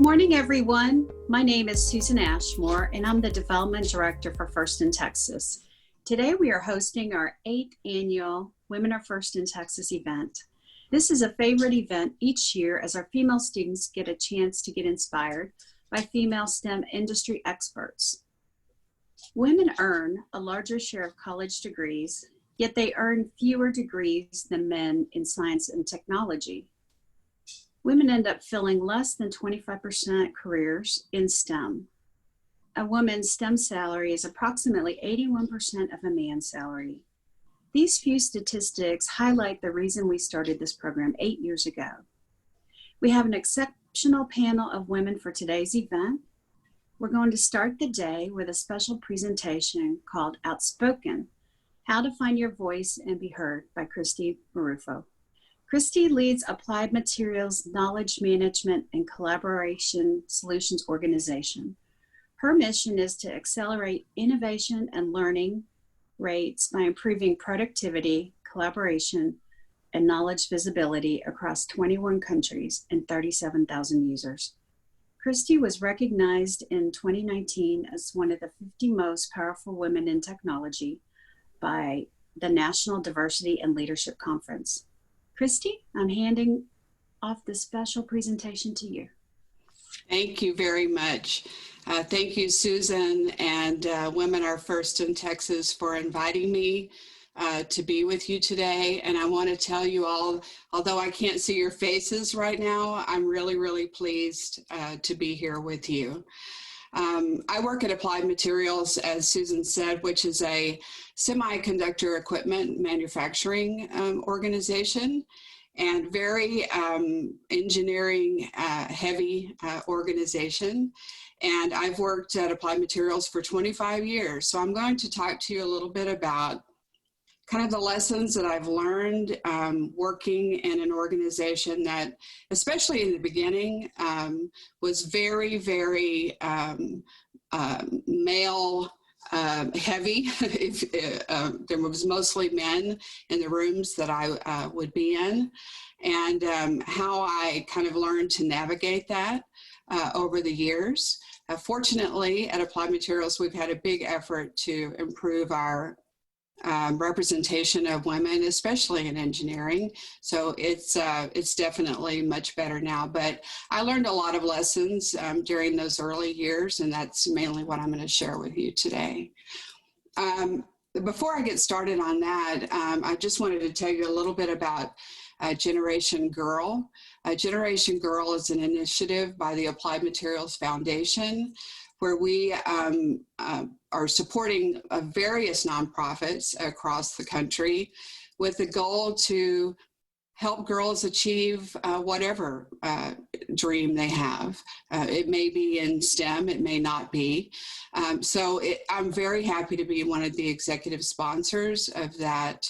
morning, everyone. My name is Susan Ashmore, and I'm the Development Director for First in Texas. Today, we are hosting our 8th annual Women Are First in Texas event. This is a favorite event each year as our female students get a chance to get inspired by female STEM industry experts. Women earn a larger share of college degrees, yet they earn fewer degrees than men in science and technology. Women end up filling less than 25% careers in STEM. A woman's STEM salary is approximately 81% of a man's salary. These few statistics highlight the reason we started this program 8 years ago. We have an exceptional panel of women for today's event. We're going to start the day with a special presentation called Outspoken, How to Find Your Voice and Be Heard by Christy Marufo. Christy leads Applied Materials Knowledge Management and Collaboration Solutions Organization. Her mission is to accelerate innovation and learning rates by improving productivity, collaboration, and knowledge visibility across 21 countries and 37,000 users. Christy was recognized in 2019 as one of the 50 most powerful women in technology by the National Diversity and Leadership Conference. Christy, I'm handing off this special presentation to you. Thank you very much. Thank you, Susan, and Women Are First in Texas for inviting me to be with you today. And I want to tell you all, although I can't see your faces right now, I'm really, really pleased to be here with you. I work at Applied Materials, as Susan said, which is a semiconductor equipment manufacturing organization and very engineering heavy organization. And I've worked at Applied Materials for 25 years. So I'm going to talk to you a little bit about kind of the lessons that I've learned working in an organization that, especially in the beginning, was very, very male heavy. There was mostly men in the rooms that I would be in, and how I kind of learned to navigate that over the years. Fortunately, at Applied Materials, we've had a big effort to improve our representation of women, especially in engineering. So it's definitely much better now. But I learned a lot of lessons during those early years, and that's mainly what I'm going to share with you today. Before I get started on that, I just wanted to tell you a little bit about Generation Girl. Generation Girl is an initiative by the Applied Materials Foundation, where we are supporting various nonprofits across the country with the goal to help girls achieve whatever dream they have. It may be in STEM, it may not be. I'm very happy to be one of the executive sponsors of that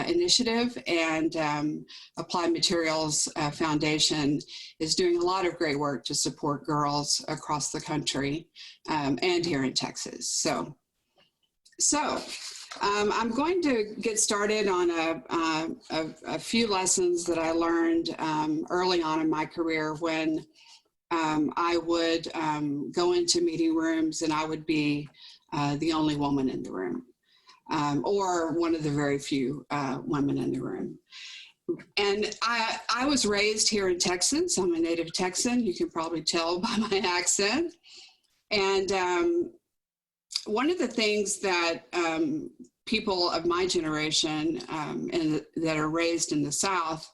initiative, and Applied Materials Foundation is doing a lot of great work to support girls across the country and here in Texas. So I'm going to get started on a few lessons that I learned early on in my career when I would go into meeting rooms and I would be the only woman in the room. Or one of the very few women in the room. And I was raised here in Texas. I'm a native Texan. You can probably tell by my accent. And one of the things that people of my generation and that are raised in the South,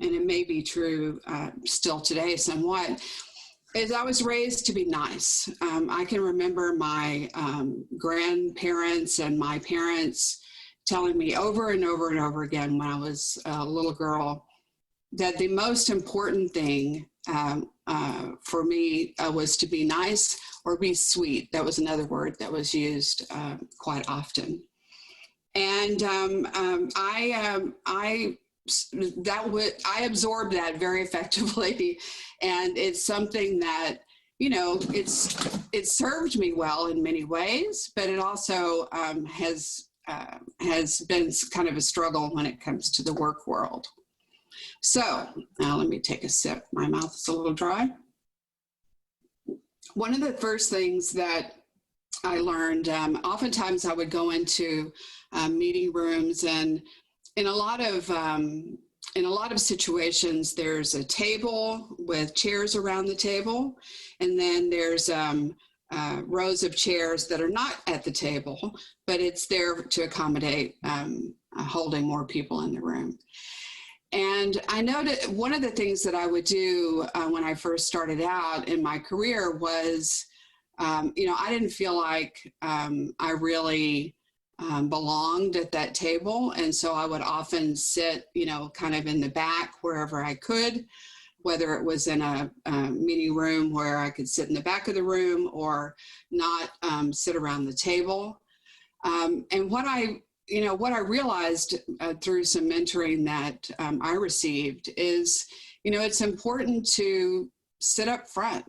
and it may be true still today somewhat, is I was raised to be nice. I can remember my grandparents and my parents telling me over and over and over again when I was a little girl that the most important thing for me was to be nice or be sweet. That was another word that was used quite often. And I absorbed that very effectively, and it's something that, you know, it served me well in many ways, but it also has been kind of a struggle when it comes to the work world. So now let me take a sip. My mouth is a little dry. one of the first things that I learned, oftentimes I would go into meeting rooms, and in a lot of situations, there's a table with chairs around the table, and then there's rows of chairs that are not at the table, but it's there to accommodate holding more people in the room. And I noted one of the things that I would do when I first started out in my career was, I didn't feel like I really belonged at that table. And so I would often sit, kind of in the back wherever I could, whether it was in a meeting room where I could sit in the back of the room or not sit around the table. And what I realized through some mentoring that I received is, it's important to sit up front,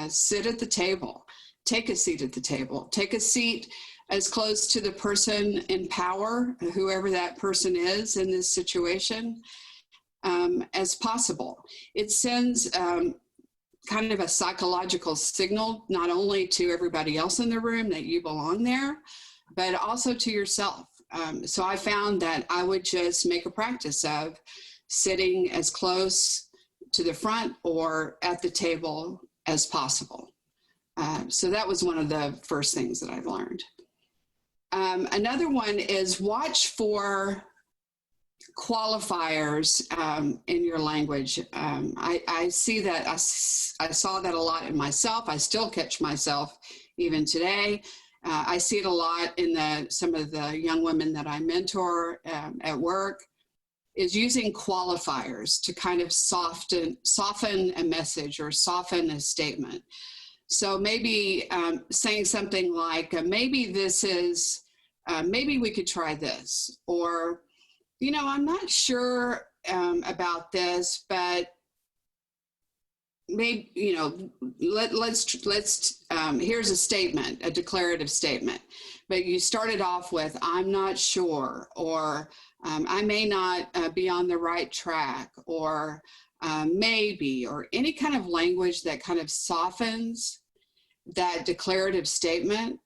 sit at the table, take a seat at the table, take a seat as close to the person in power, whoever that person is in this situation, as possible. It sends kind of a psychological signal, not only to everybody else in the room that you belong there, but also to yourself. So I found that I would just make a practice of sitting as close to the front or at the table as possible. So that was one of the first things that I've learned. Another one is watch for qualifiers in your language. I see that, I saw that a lot in myself. I still catch myself even today. I see it a lot in some of the young women that I mentor at work, is using qualifiers to kind of soften a message or soften a statement. So maybe saying something like, maybe this is, maybe we could try this, or, I'm not sure about this, but maybe, let's here's a statement, a declarative statement, but you started off with, I'm not sure, or I may not be on the right track, or maybe, or any kind of language that kind of softens that declarative statement.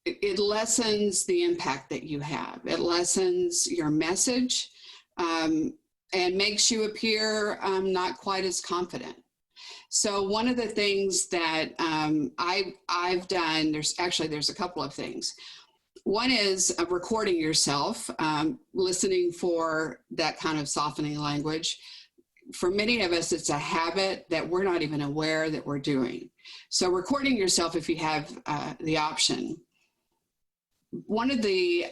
It lessens the impact that you have. It lessens your message and makes you appear not quite as confident. So one of the things that I've done, there's a couple of things. One is recording yourself, listening for that kind of softening language. For many of us, it's a habit that we're not even aware that we're doing. So recording yourself if you have the option. One of the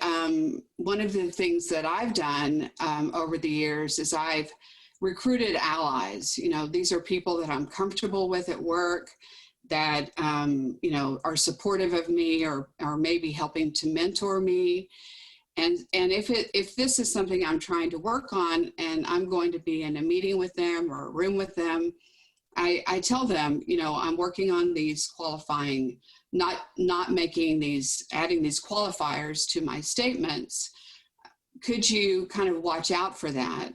things that I've done over the years is I've recruited allies. These are people that I'm comfortable with at work, that are supportive of me, or maybe helping to mentor me. And if this is something I'm trying to work on, and I'm going to be in a meeting with them or a room with them, I tell them, I'm working on these qualifying, not adding these qualifiers to my statements. Could you kind of watch out for that?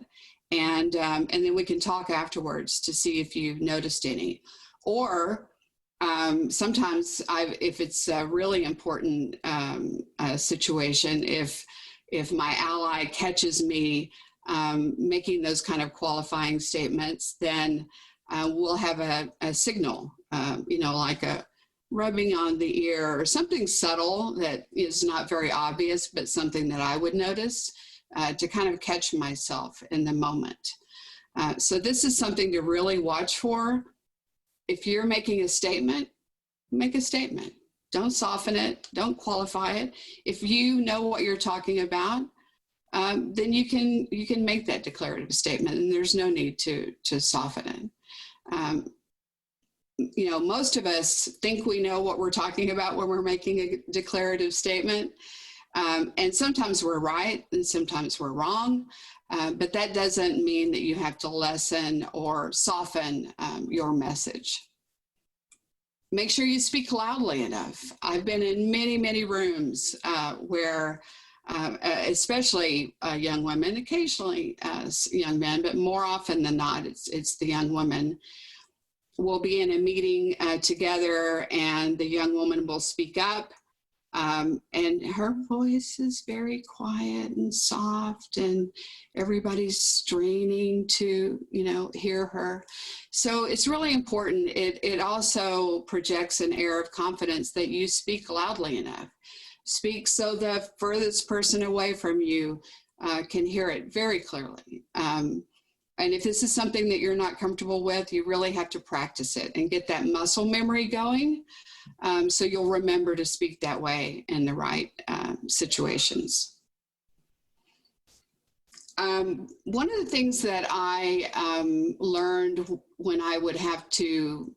And then we can talk afterwards to see if you've noticed any. Or sometimes if it's a really important situation, if my ally catches me making those kind of qualifying statements, then we'll have a signal, like a rubbing on the ear or something subtle that is not very obvious, but something that I would notice to kind of catch myself in the moment. So this is something to really watch for. If you're making a statement, make a statement. Don't soften it. Don't qualify it. If you know what you're talking about, then you can make that declarative statement, and there's no need to soften it. Most of us think we know what we're talking about when we're making a declarative statement. And sometimes we're right and sometimes we're wrong. But that doesn't mean that you have to lessen or soften your message. Make sure you speak loudly enough. I've been in many, many rooms where, especially young women, occasionally young men, but more often than not, it's the young women. we'll be in a meeting together, and the young woman will speak up. And her voice is very quiet and soft, and everybody's straining to, hear her. So it's really important. It also projects an air of confidence that you speak loudly enough. Speak so the furthest person away from you can hear it very clearly. And if this is something that you're not comfortable with, you really have to practice it and get that muscle memory going, so you'll remember to speak that way in the right situations. One of the things that I learned when I would have to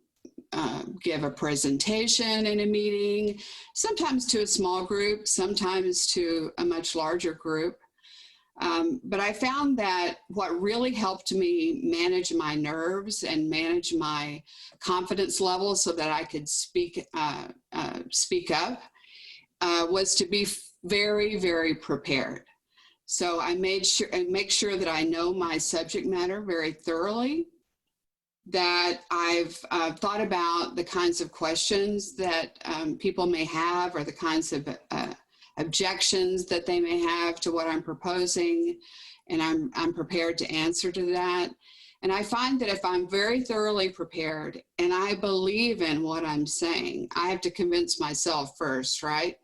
give a presentation in a meeting, sometimes to a small group, sometimes to a much larger group. But I found that what really helped me manage my nerves and manage my confidence level so that I could speak up was to be very, very prepared. So I make sure that I know my subject matter very thoroughly, that I've thought about the kinds of questions that people may have, or the kinds of objections that they may have to what I'm proposing, and I'm prepared to answer to that. And I find that if I'm very thoroughly prepared and I believe in what I'm saying, I have to convince myself first, right?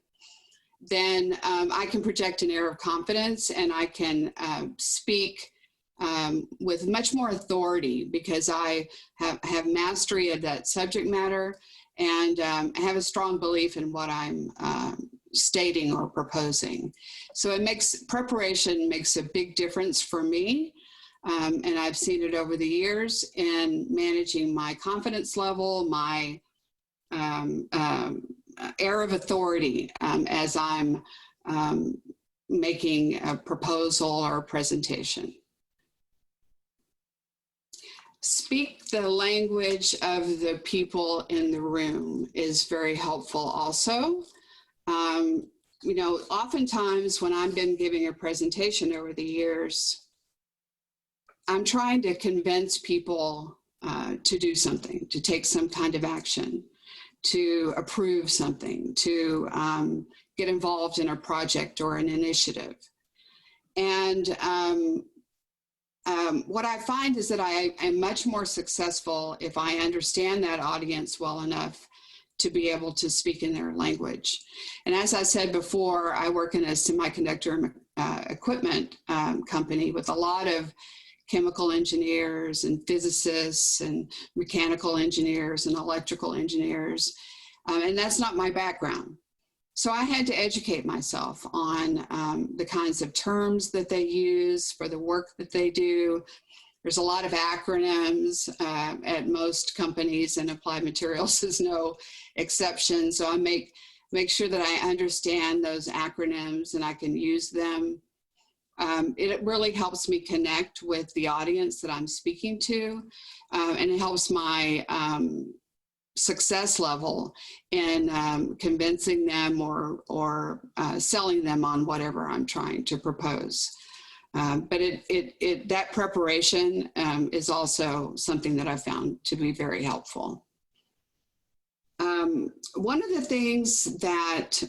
Then I can project an air of confidence, and I can speak with much more authority, because I have mastery of that subject matter, and have a strong belief in what I'm stating or proposing. So preparation makes a big difference for me. And I've seen it over the years in managing my confidence level, my air of authority as I'm making a proposal or a presentation. Speak the language of the people in the room is very helpful also. Oftentimes when I've been giving a presentation over the years, I'm trying to convince people to do something, to take some kind of action, to approve something, to get involved in a project or an initiative. And what I find is that I am much more successful if I understand that audience well enough to be able to speak in their language. And as I said before, I work in a semiconductor equipment company with a lot of chemical engineers and physicists and mechanical engineers and electrical engineers. And that's not my background. So I had to educate myself on the kinds of terms that they use for the work that they do. There's a lot of acronyms at most companies, and Applied Materials is no exception. So I make sure that I understand those acronyms and I can use them. It really helps me connect with the audience that I'm speaking to, and it helps my success level in convincing them or selling them on whatever I'm trying to propose. But that preparation is also something that I found to be very helpful. One of the things that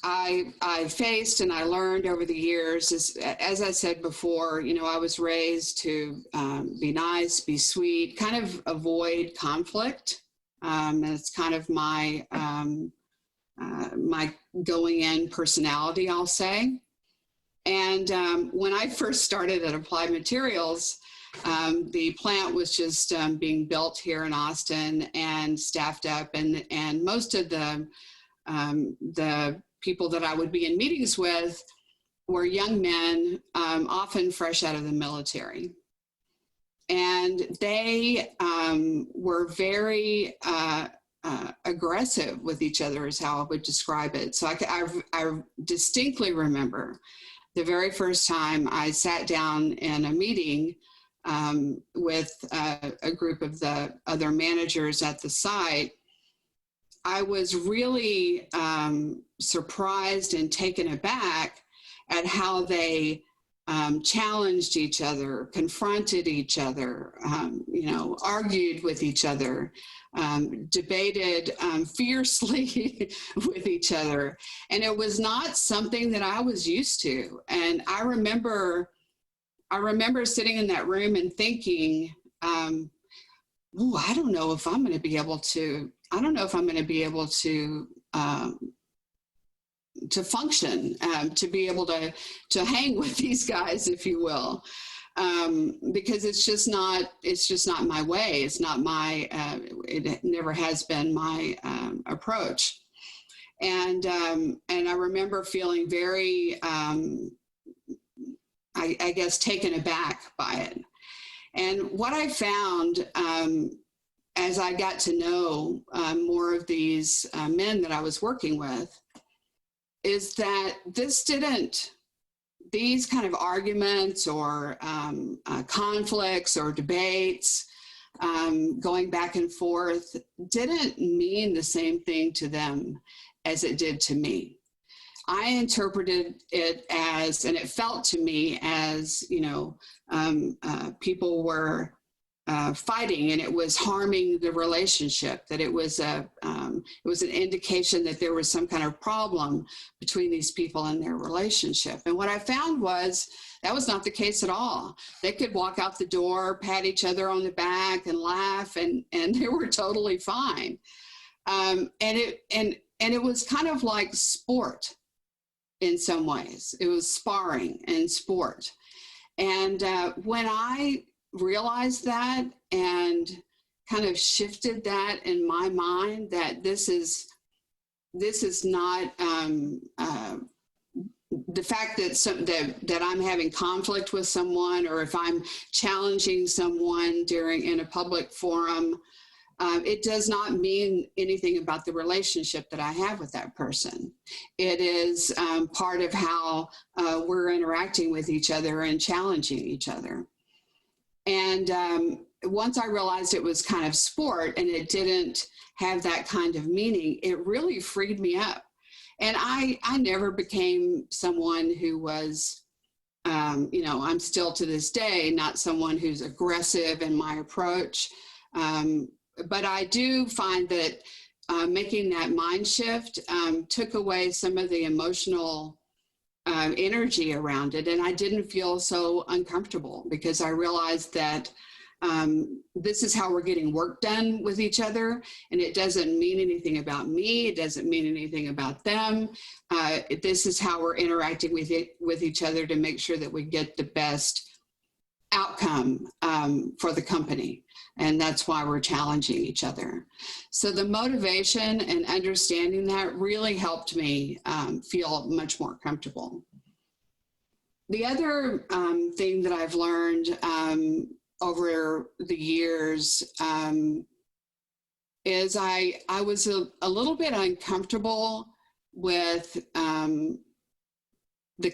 I faced and I learned over the years is, as I said before, I was raised to be nice, be sweet, kind of avoid conflict. It's kind of my my going in personality, I'll say. And when I first started at Applied Materials, the plant was just being built here in Austin and staffed up, and most of the people that I would be in meetings with were young men, often fresh out of the military. And they were very aggressive with each other, is how I would describe it. So I distinctly remember the very first time I sat down in a meeting with a group of the other managers at the site. I was really surprised and taken aback at how they challenged each other, confronted each other, argued with each other, debated fiercely with each other. And it was not something that I was used to. And I remember sitting in that room and thinking, I don't know if I'm going to be able to function, to be able to hang with these guys, if you will, because it's just not my way. It's not my, it never has been my approach. And I remember feeling very, I guess, taken aback by it. And what I found as I got to know more of these men that I was working with is that these kind of arguments or conflicts or debates going back and forth didn't mean the same thing to them as it did to me. I interpreted it as, and it felt to me as, people were fighting, and it was harming the relationship, that it was an indication that there was some kind of problem between these people and their relationship. And what I found was that was not the case at all. They could walk out the door, pat each other on the back and laugh, and they were totally fine. And it was kind of like sport in some ways. It was sparring and sport. And when I realized that and kind of shifted that in my mind, that this is not the fact that I'm having conflict with someone, or if I'm challenging someone in a public forum, it does not mean anything about the relationship that I have with that person. It is part of how we're interacting with each other and challenging each other. And once I realized it was kind of sport and it didn't have that kind of meaning, it really freed me up. And I never became someone who was, I'm still to this day not someone who's aggressive in my approach. But I do find that making that mind shift took away some of the emotional energy around it. And I didn't feel so uncomfortable, because I realized that this is how we're getting work done with each other. And it doesn't mean anything about me. It doesn't mean anything about them. This is how we're interacting with each other to make sure that we get the best outcome for the company. And that's why we're challenging each other. So the motivation and understanding that really helped me feel much more comfortable. The other thing that I've learned over the years is I was a little bit uncomfortable with the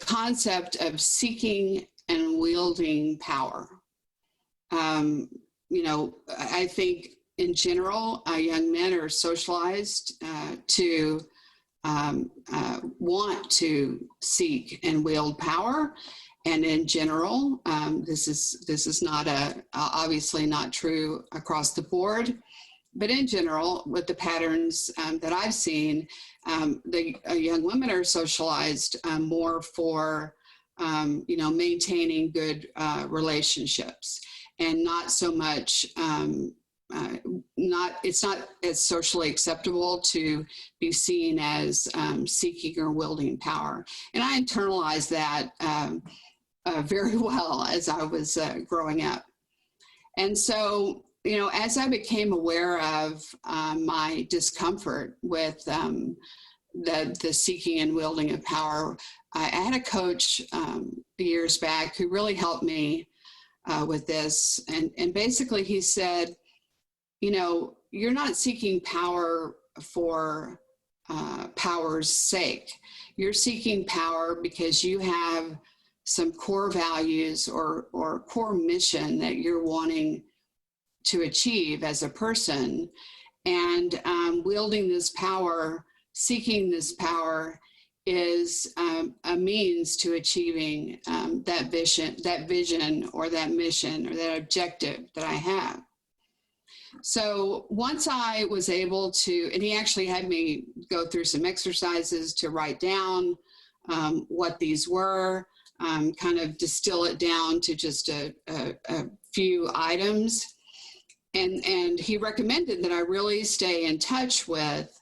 concept of seeking and wielding power. I think in general, young men are socialized to want to seek and wield power. And in general, this is not obviously not true across the board, but in general, with the patterns that I've seen, young women are socialized more for maintaining good relationships, and not so much, it's not as socially acceptable to be seen as seeking or wielding power. And I internalized that very well as I was growing up. And so, as I became aware of my discomfort with the seeking and wielding of power, I had a coach years back who really helped me with this. And basically he said, you're not seeking power for power's sake. You're seeking power because you have some core values or core mission that you're wanting to achieve as a person. And wielding this power, seeking this power, is a means to achieving that vision or that mission or that objective that I have. So once I was able to, and he actually had me go through some exercises to write down what these were, kind of distill it down to just a few items. And he recommended that I really stay in touch with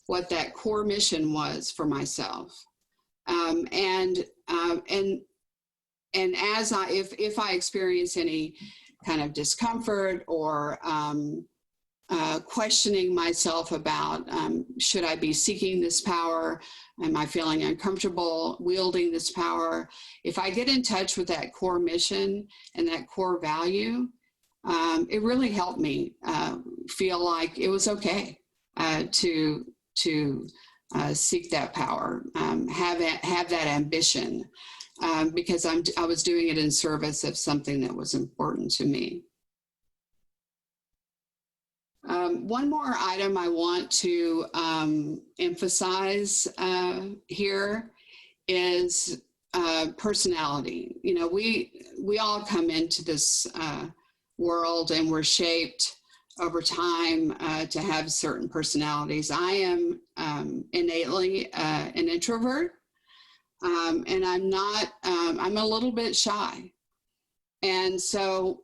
what that core mission was for myself. And as if I experience any kind of discomfort or questioning myself about should I be seeking this power? Am I feeling uncomfortable wielding this power? If I get in touch with that core mission and that core value, it really helped me feel like it was okay to seek that power, have that ambition, because I was doing it in service of something that was important to me. One more item I want to emphasize here is personality. You know, we all come into this world and we're shaped over time to have certain personalities. I am innately an introvert, and I'm a little bit shy. And so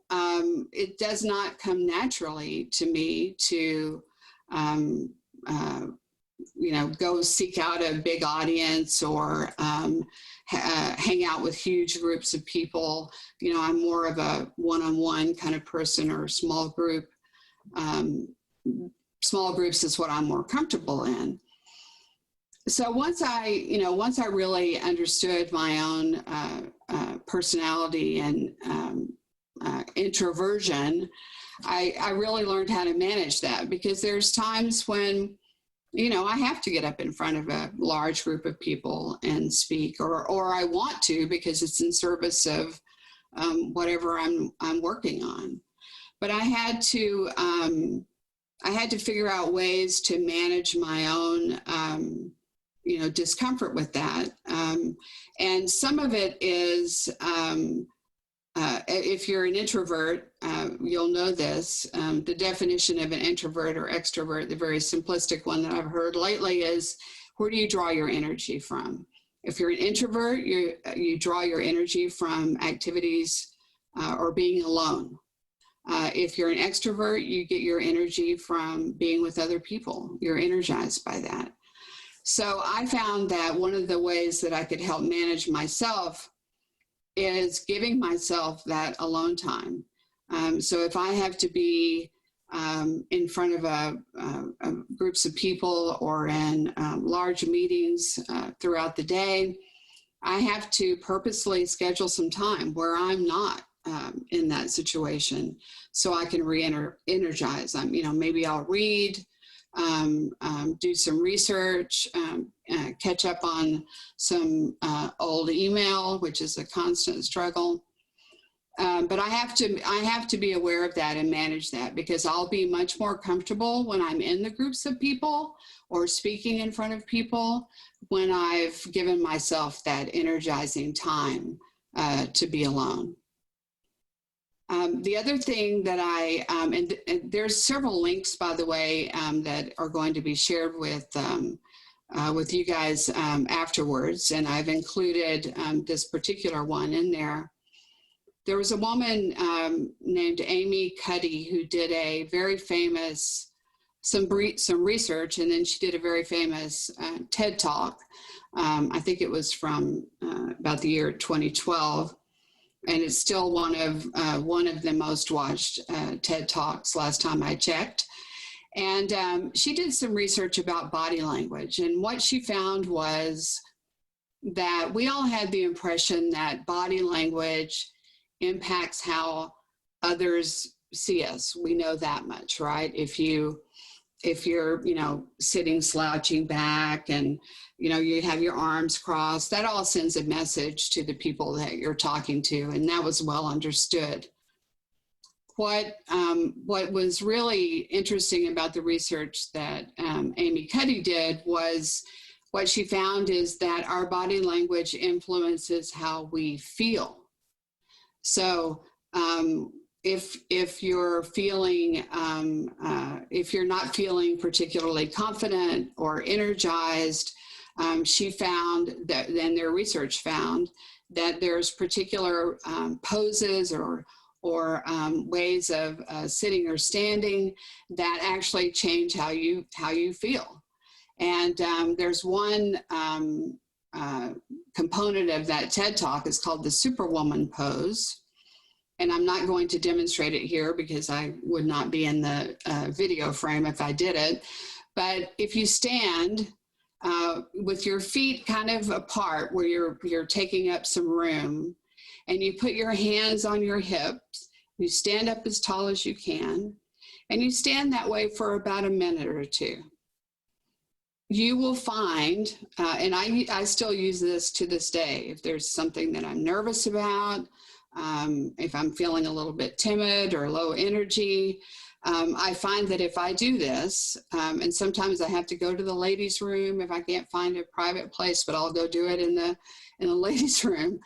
it does not come naturally to me to, go seek out a big audience or hang out with huge groups of people. You know, I'm more of a one-on-one kind of person, or small group. Small groups is what I'm more comfortable in. So once I really understood my own personality and introversion, I really learned how to manage that, because there's times when, you know, I have to get up in front of a large group of people and speak, or I want to, because it's in service of whatever I'm working on. But I had to figure out ways to manage my own discomfort with that. And some of it is, if you're an introvert, you'll know this. The definition of an introvert or extrovert, the very simplistic one that I've heard lately, is where do you draw your energy from? If you're an introvert, you draw your energy from activities or being alone. If you're an extrovert, you get your energy from being with other people. You're energized by that. So I found that one of the ways that I could help manage myself is giving myself that alone time. So if I have to be in front of groups of people or in large meetings throughout the day, I have to purposely schedule some time where I'm not in that situation, so I can re-energize. Maybe I'll read, do some research, catch up on some old email, which is a constant struggle. But I have to be aware of that and manage that, because I'll be much more comfortable when I'm in the groups of people or speaking in front of people when I've given myself that energizing time to be alone. The other thing that and there's several links, by the way, that are going to be shared with you guys afterwards, and I've included this particular one in there. There was a woman named Amy Cuddy who did a very famous, some research, and then she did a very famous TED Talk. I think it was from about the year 2012. And it's still one of the most watched TED Talks last time I checked. And she did some research about body language. And what she found was that we all had the impression that body language impacts how others see us. We know that much, right? If you're, sitting slouching back and, you have your arms crossed, that all sends a message to the people that you're talking to. And that was well understood. What was really interesting about the research that Amy Cuddy did was what she found is that our body language influences how we feel. So if you're feeling, if you're not feeling particularly confident or energized, she found that, then their research found that there's particular poses or ways of sitting or standing that actually change how you feel. And there's one component of that TED Talk is called the Superwoman pose. And I'm not going to demonstrate it here because I would not be in the video frame if I did it. But if you stand with your feet kind of apart where you're taking up some room, and you put your hands on your hips, you stand up as tall as you can, and you stand that way for about a minute or two. You will find, and I still use this to this day, if there's something that I'm nervous about, if I'm feeling a little bit timid or low energy, I find that if I do this, and sometimes I have to go to the ladies' room if I can't find a private place, but I'll go do it in the ladies' room.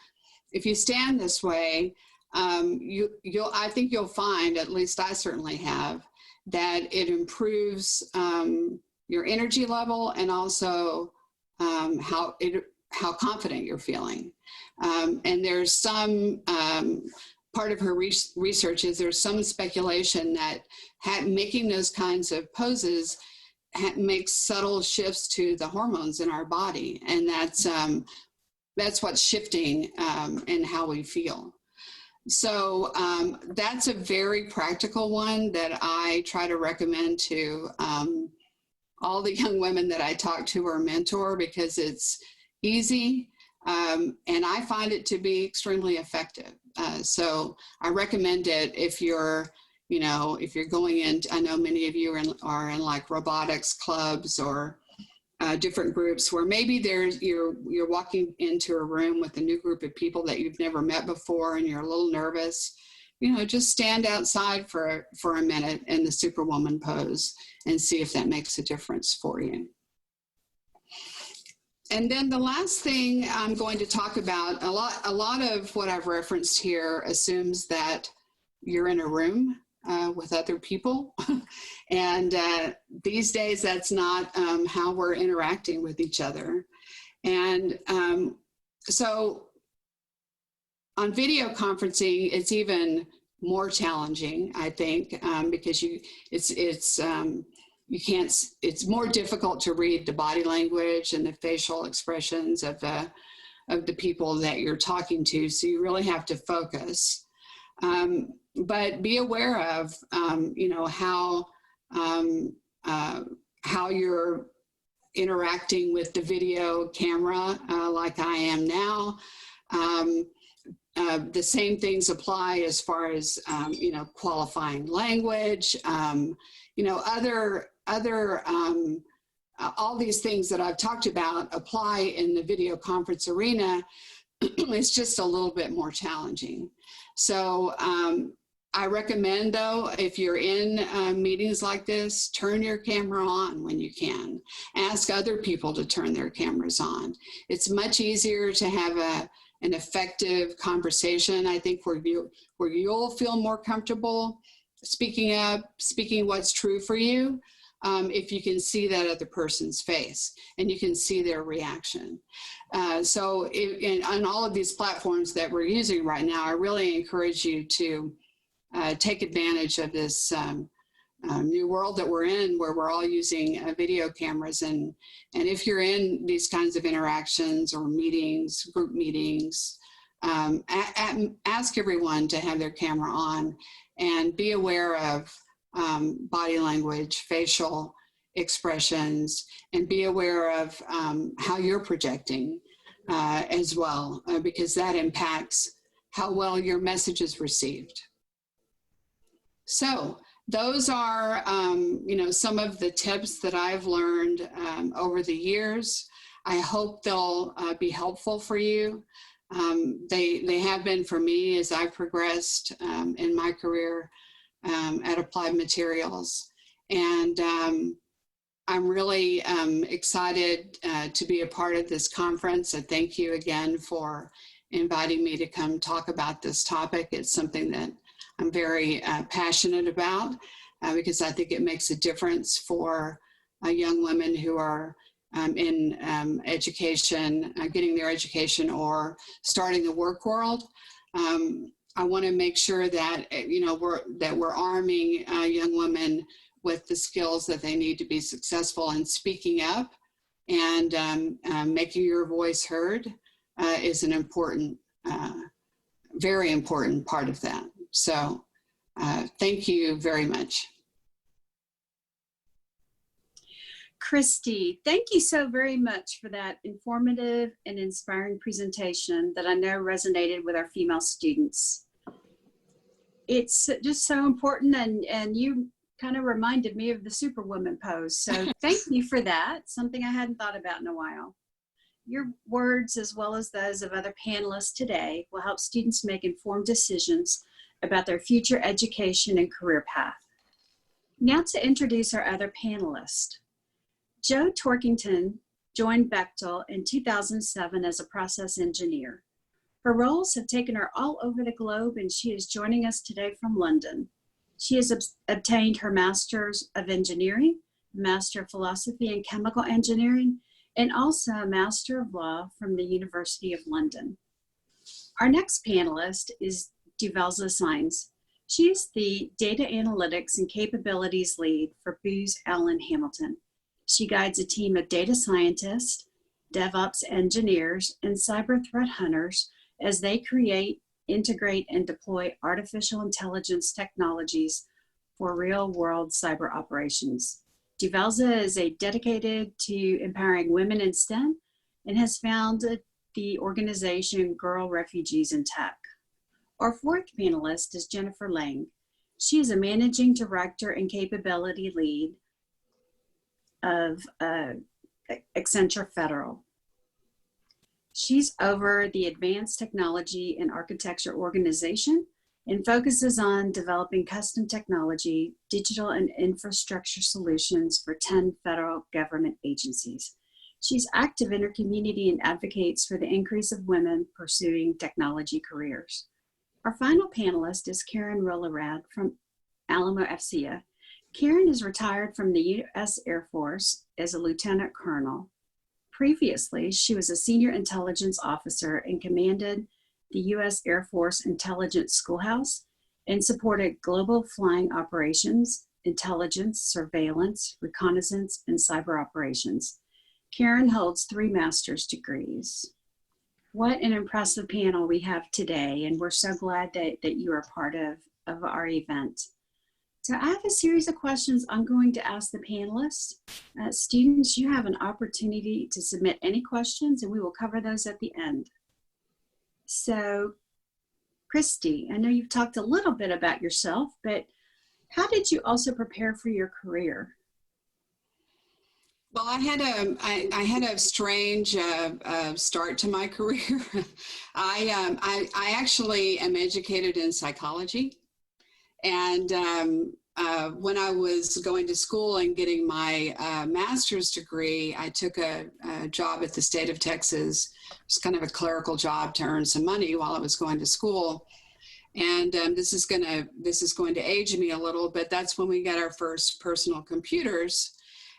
If you stand this way, I think you'll find, at least I certainly have, that it improves your energy level and also how confident you're feeling. And there's some part of her research is there's some speculation that making those kinds of poses makes subtle shifts to the hormones in our body, and that's what's shifting in how we feel. So that's a very practical one that I try to recommend to all the young women that I talk to or mentor, because it's easy and I find it to be extremely effective. So I recommend it if you're going in. I know many of you are in like robotics clubs or different groups where maybe you're walking into a room with a new group of people that you've never met before and you're a little nervous. Just stand outside for a minute in the Superwoman pose and see if that makes a difference for you. And then the last thing I'm going to talk about, a lot of what I've referenced here assumes that you're in a room with other people. And these days, that's not how we're interacting with each other. And so on video conferencing, it's even more challenging, I think, because it's more difficult to read the body language and the facial expressions of the people that you're talking to. So you really have to focus. But be aware of, how you're interacting with the video camera, like I am now. The same things apply as far as, qualifying language, all these things that I've talked about apply in the video conference arena. It's just a little bit more challenging. So I recommend, though, if you're in meetings like this, turn your camera on when you can. Ask other people to turn their cameras on. It's much easier to have an effective conversation, I think, where you'll feel more comfortable speaking up, speaking what's true for you, if you can see that other person's face and you can see their reaction. So on all of these platforms that we're using right now, I really encourage you to take advantage of this new world that we're in, where we're all using video cameras. And if you're in these kinds of interactions or meetings, group meetings, ask everyone to have their camera on and be aware of body language, facial expressions, and be aware of how you're projecting as well, because that impacts how well your message is received. So those are, some of the tips that I've learned over the years. I hope they'll be helpful for you. They have been for me as I've progressed in my career at Applied Materials. And I'm really excited to be a part of this conference. And thank you again for inviting me to come talk about this topic. It's something that I'm very passionate about because I think it makes a difference for young women who are in education, getting their education or starting the work world. I want to make sure that, we're arming young women with the skills that they need to be successful in speaking up, and making your voice heard is an important, very important part of that. So thank you very much. Christy, thank you so very much for that informative and inspiring presentation that I know resonated with our female students. It's just so important, and you kind of reminded me of the Superwoman pose. So thank you for that, something I hadn't thought about in a while. Your words, as well as those of other panelists today, will help students make informed decisions about their future education and career path. Now to introduce our other panelists. Jo Torkington joined Bechtel in 2007 as a process engineer. Her roles have taken her all over the globe, and she is joining us today from London. She has obtained her Master's of Engineering, Master of Philosophy and Chemical Engineering, and also a Master of Law from the University of London. Our next panelist is Develza Saenz. She is the Data Analytics and Capabilities Lead for Booz Allen Hamilton. She guides a team of data scientists, DevOps engineers, and cyber threat hunters as they create, integrate, and deploy artificial intelligence technologies for real-world cyber operations. Develza is dedicated to empowering women in STEM and has founded the organization Girl Refugees in Tech. Our fourth panelist is Jennifer Lang. She is a managing director and capability lead of Accenture Federal. She's over the Advanced Technology and Architecture organization and focuses on developing custom technology, digital and infrastructure solutions for 10 federal government agencies. She's active in her community and advocates for the increase of women pursuing technology careers. Our final panelist is Karen Rollerad from Alamo FCA. Karen is retired from the U.S. Air Force as a lieutenant colonel. Previously, she was a senior intelligence officer and commanded the U.S. Air Force Intelligence Schoolhouse and supported global flying operations, intelligence, surveillance, reconnaissance, and cyber operations. Karen holds 3 master's degrees. What an impressive panel we have today, and we're so glad that you are part of our event. So I have a series of questions I'm going to ask the panelists. Students, you have an opportunity to submit any questions, and we will cover those at the end. So, Christy, I know you've talked a little bit about yourself, but how did you also prepare for your career? Well, I had a strange start to my career. I actually am educated in psychology. And when I was going to school and getting my master's degree, I took a job at the state of Texas. It was kind of a clerical job to earn some money while I was going to school. And this is going to age me a little, but that's when we got our first personal computers.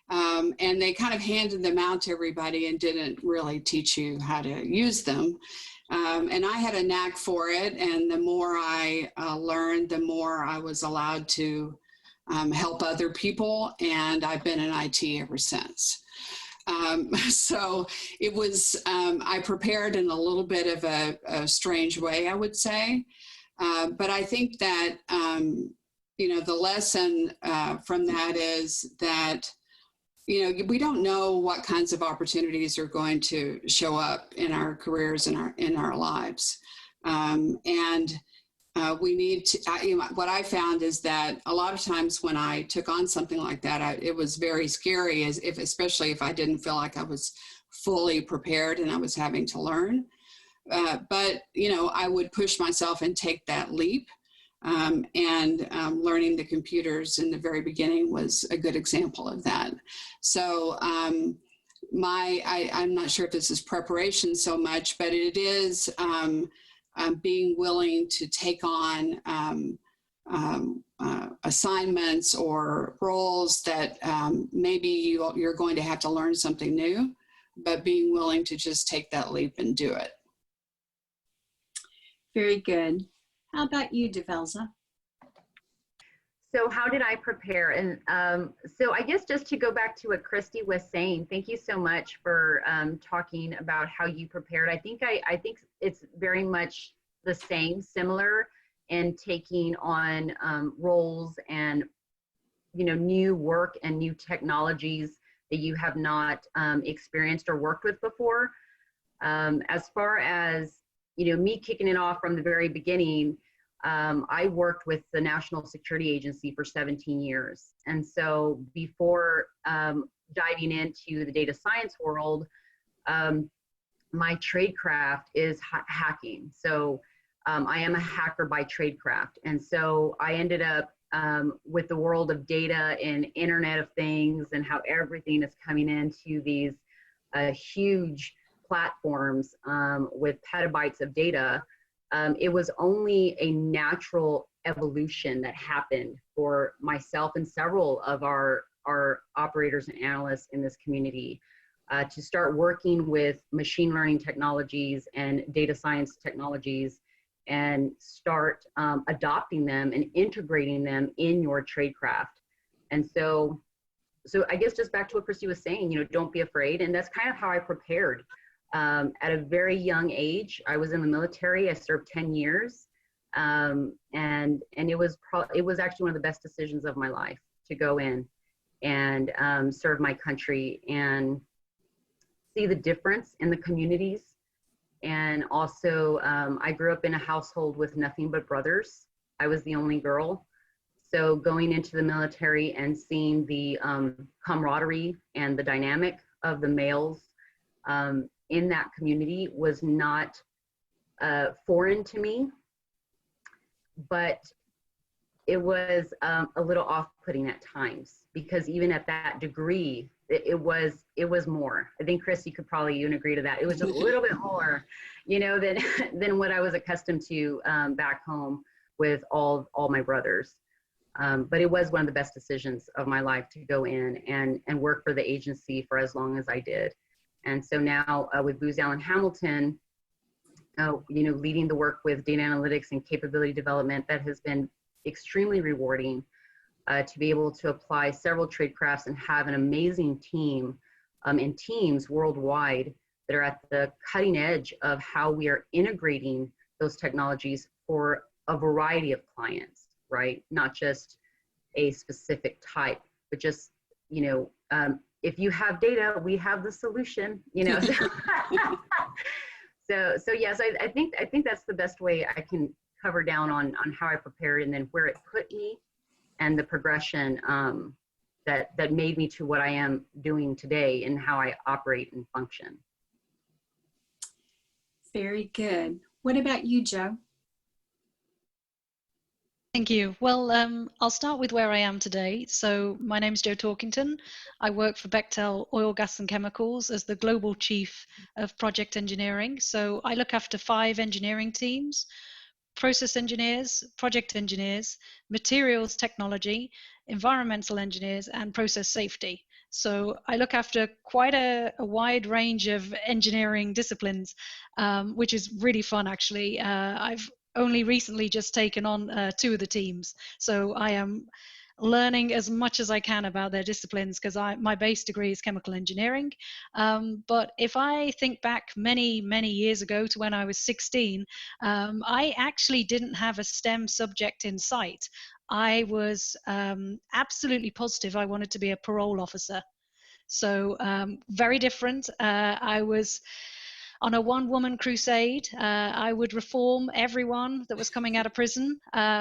And they kind of handed them out to everybody and didn't really teach you how to use them. And I had a knack for it, and the more I learned, the more I was allowed to help other people, and I've been in IT ever since. So it was, I prepared in a little bit of a strange way, I would say. But I think that, the lesson from that is that we don't know what kinds of opportunities are going to show up in our careers, in our lives. We need to, what I found is that a lot of times when I took on something like that, it was very scary, especially if I didn't feel like I was fully prepared and I was having to learn. But I would push myself and take that leap. Learning the computers in the very beginning was a good example of that. So I'm not sure if this is preparation so much, but it is being willing to take on assignments or roles that maybe you're going to have to learn something new, but being willing to just take that leap and do it. Very good. How about you, Develza? So how did I prepare? And so I guess just to go back to what Christy was saying, thank you so much for talking about how you prepared. I think it's very much the same, similar in taking on roles and new work and new technologies that you have not experienced or worked with before. As far as me kicking it off from the very beginning, I worked with the National Security Agency for 17 years. And so before diving into the data science world, my tradecraft is hacking. So I am a hacker by tradecraft. And so I ended up with the world of data and Internet of Things and how everything is coming into these huge platforms with petabytes of data. It was only a natural evolution that happened for myself and several of our operators and analysts in this community to start working with machine learning technologies and data science technologies and start adopting them and integrating them in your tradecraft. And so I guess just back to what Christy was saying, don't be afraid. And that's kind of how I prepared. At a very young age, I was in the military. I served 10 years, and it was actually one of the best decisions of my life to go in and serve my country and see the difference in the communities. And also, I grew up in a household with nothing but brothers. I was the only girl. So going into the military and seeing the camaraderie and the dynamic of the males in that community was not foreign to me, but it was a little off-putting at times, because even at that degree, it was more. I think Christy could probably even agree to that. It was just a little bit more, than what I was accustomed to back home with all my brothers. But it was one of the best decisions of my life to go in and work for the agency for as long as I did. And so now with Booz Allen Hamilton, leading the work with data analytics and capability development, that has been extremely rewarding to be able to apply several tradecrafts and have an amazing team and teams worldwide that are at the cutting edge of how we are integrating those technologies for a variety of clients, right? Not just a specific type, but just, if you have data, we have the solution, So yes, I think that's the best way I can cover down on how I prepared and then where it put me and the progression that made me to what I am doing today and how I operate and function. Very good. What about you, Joe? Thank you. Well, I'll start with where I am today. So my name is Jo Torkington. I work for Bechtel Oil, Gas and Chemicals as the Global Chief of Project Engineering. So I look after 5 engineering teams: process engineers, project engineers, materials technology, environmental engineers, and process safety. So I look after quite a wide range of engineering disciplines, which is really fun, actually. I've only recently just taken on 2 of the teams. So I am learning as much as I can about their disciplines, because my base degree is chemical engineering. But if I think back many, many years ago to when I was 16, I actually didn't have a STEM subject in sight. I was absolutely positive I wanted to be a parole officer. So very different. I was on a one-woman crusade. I would reform everyone that was coming out of prison.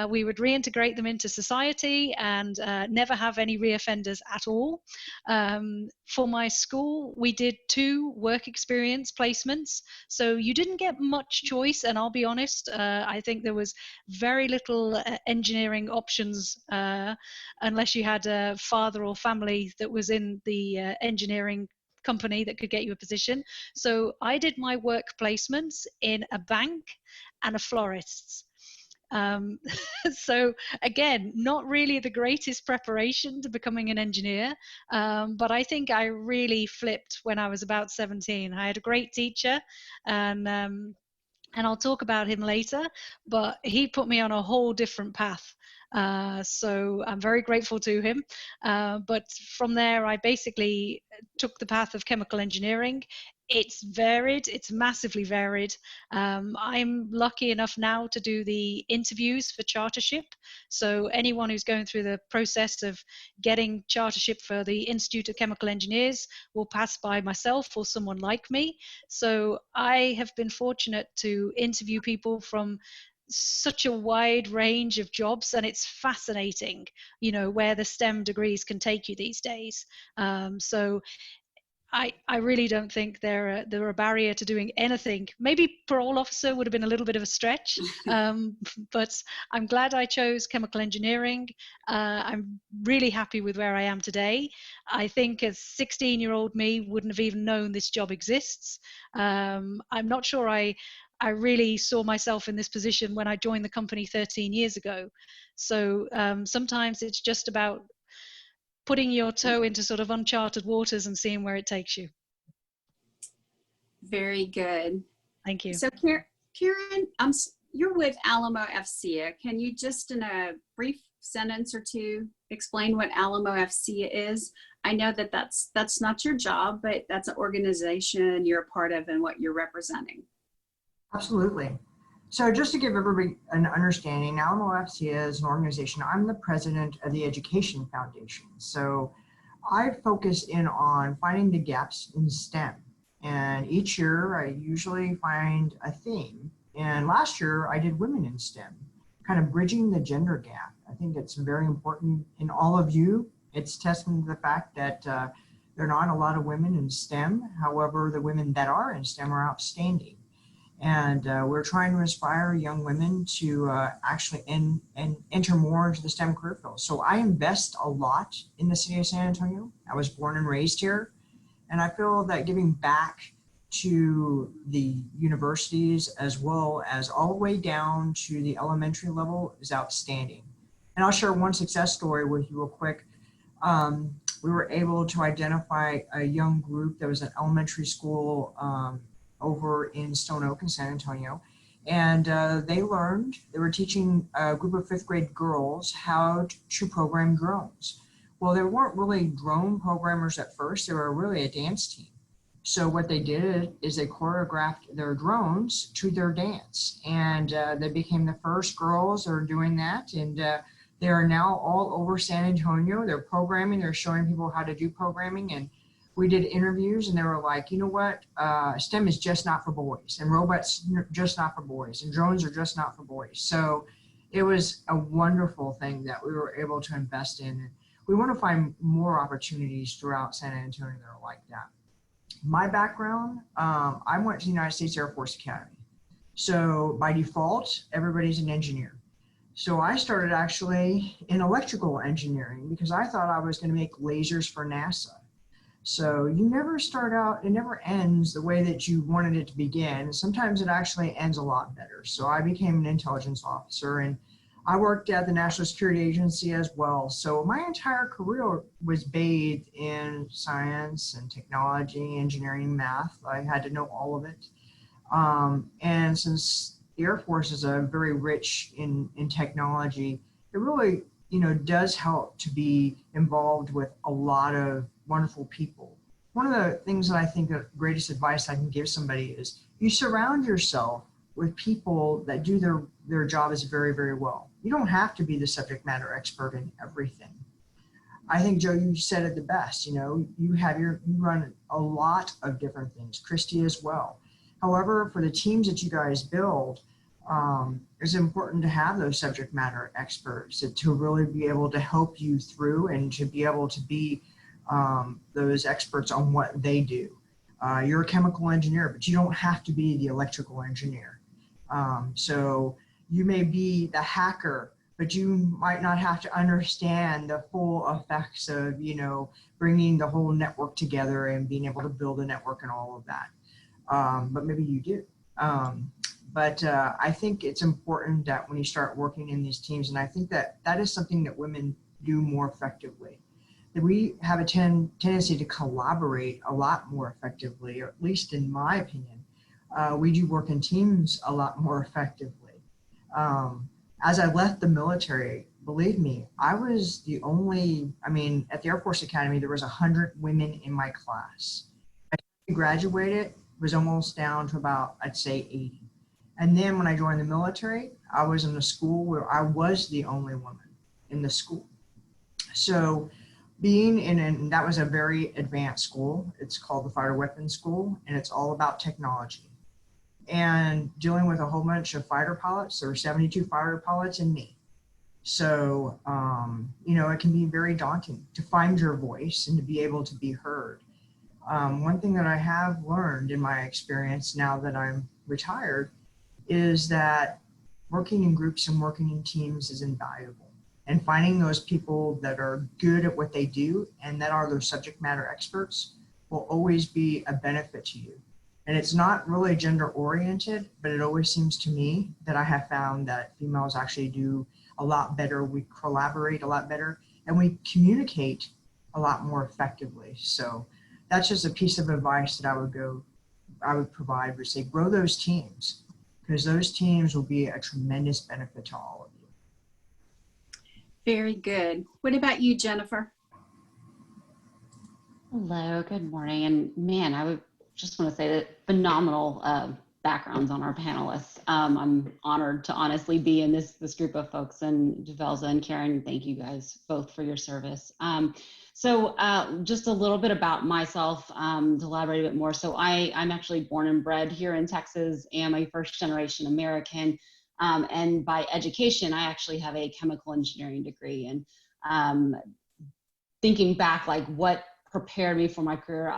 We would reintegrate them into society and never have any reoffenders at all. For my school, we did 2 work experience placements, so you didn't get much choice. And I'll be honest, I think there was very little engineering options unless you had a father or family that was in the engineering company that could get you a position. So I did my work placements in a bank and a florist's. So again, not really the greatest preparation to becoming an engineer, but I think I really flipped when I was about 17. I had a great teacher, and I'll talk about him later, but he put me on a whole different path. So I'm very grateful to him. But from there, I basically took the path of chemical engineering. It's varied, it's massively varied. I'm lucky enough now to do the interviews for chartership. So anyone who's going through the process of getting chartership for the Institute of Chemical Engineers will pass by myself or someone like me. So I have been fortunate to interview people from such a wide range of jobs, and it's fascinating, you know, where the STEM degrees can take you these days. So I really don't think they're a barrier to doing anything. Maybe parole officer would have been a little bit of a stretch, but I'm glad I chose chemical engineering. I'm really happy with where I am today. I think a 16-year-old me wouldn't have even known this job exists. I'm not sure I really saw myself in this position when I joined the company 13 years ago. So sometimes it's just about putting your toe into sort of uncharted waters and seeing where it takes you. Very good. Thank you. So Karen, you're with Alamo FCA. Can you just in a brief sentence or two explain what Alamo FCA is? I know that that's not your job, but that's an organization you're a part of and what you're representing. Absolutely. So just to give everybody an understanding, Alamo FCA is an organization. I'm the president of the Education Foundation. So I focus in on finding the gaps in STEM. And each year I usually find a theme. And last year I did women in STEM, kind of bridging the gender gap. I think it's very important in all of you. It's testament to the fact that there are not a lot of women in STEM. However, the women that are in STEM are outstanding. And we're trying to inspire young women to actually enter more into the STEM career field. So I invest a lot in the city of San Antonio. I was born and raised here. And I feel that giving back to the universities as well as all the way down to the elementary level is outstanding. And I'll share one success story with you real quick. We were able to identify a young group that was an elementary school over in Stone Oak in San Antonio. And they were teaching a group of 5th grade girls how to program drones. Well, they weren't really drone programmers at first, they were really a dance team. So what they did is they choreographed their drones to their dance. And they became the first girls that are doing that. And they are now all over San Antonio. They're programming, they're showing people how to do programming. And we did interviews and they were like, you know what, STEM is just not for boys, and robots just not for boys, and drones are just not for boys. So it was a wonderful thing that we were able to invest in. And we want to find more opportunities throughout San Antonio that are like that. My background, I went to the United States Air Force Academy. So by default, everybody's an engineer. So I started actually in electrical engineering because I thought I was going to make lasers for NASA. So you never start out, it never ends the way that you wanted it to begin. Sometimes it actually ends a lot better. So I became an intelligence officer and I worked at the National Security Agency as well. So my entire career was bathed in science and technology, engineering, math. I had to know all of it. And since the Air Force is very rich in technology, it really, does help to be involved with a lot of wonderful people. One of the things that I think the greatest advice I can give somebody is you surround yourself with people that do their jobs very, very well. You don't have to be the subject matter expert in everything. I think, Joe, you said it the best. You run a lot of different things, Christy as well. However, for the teams that you guys build, it's important to have those subject matter experts to really be able to help you through and to be able to be those experts on what they do. You're a chemical engineer, but you don't have to be the electrical engineer. So you may be the hacker, but you might not have to understand the full effects of, bringing the whole network together and being able to build a network and all of that. But maybe you do. But I think it's important that when you start working in these teams, and I think that that is something that women do more effectively, that we have a tendency to collaborate a lot more effectively, or at least in my opinion, we do work in teams a lot more effectively. As I left the military, believe me, I was the only, at the Air Force Academy, there was 100 women in my class. I graduated, it was almost down to about, I'd say 80. And then when I joined the military, I was in a school where I was the only woman in the school. So being and that was a very advanced school. It's called the Fighter Weapons School, and it's all about technology. And dealing with a whole bunch of fighter pilots, there were 72 fighter pilots and me. So, it can be very daunting to find your voice and to be able to be heard. One thing that I have learned in my experience now that I'm retired is that working in groups and working in teams is invaluable. And finding those people that are good at what they do and that are those subject matter experts will always be a benefit to you. And it's not really gender oriented, but it always seems to me that I have found that females actually do a lot better. We collaborate a lot better and we communicate a lot more effectively. So that's just a piece of advice that I would provide, would say, grow those teams, because those teams will be a tremendous benefit to all of you. Very good. What about you, Jennifer? Hello, good morning. And man, I would just want to say that phenomenal backgrounds on our panelists. I'm honored to honestly be in this group of folks, and Develza and Karen, thank you guys both for your service. So just a little bit about myself to elaborate a bit more. So I'm actually born and bred here in Texas, am a first generation American. And by education, I actually have a chemical engineering degree. And thinking back, like what prepared me for my career,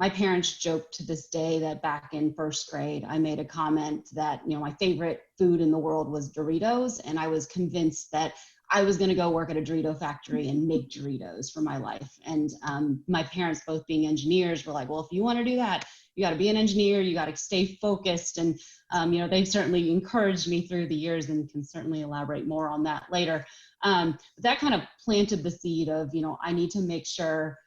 my parents joke to this day that back in first grade, I made a comment that, my favorite food in the world was Doritos. And I was convinced that I was going to go work at a Dorito factory and make Doritos for my life. And my parents, both being engineers, were like, well, if you want to do that, you got to be an engineer, you got to stay focused. And, they've certainly encouraged me through the years and can certainly elaborate more on that later. But that kind of planted the seed of, I need to make sure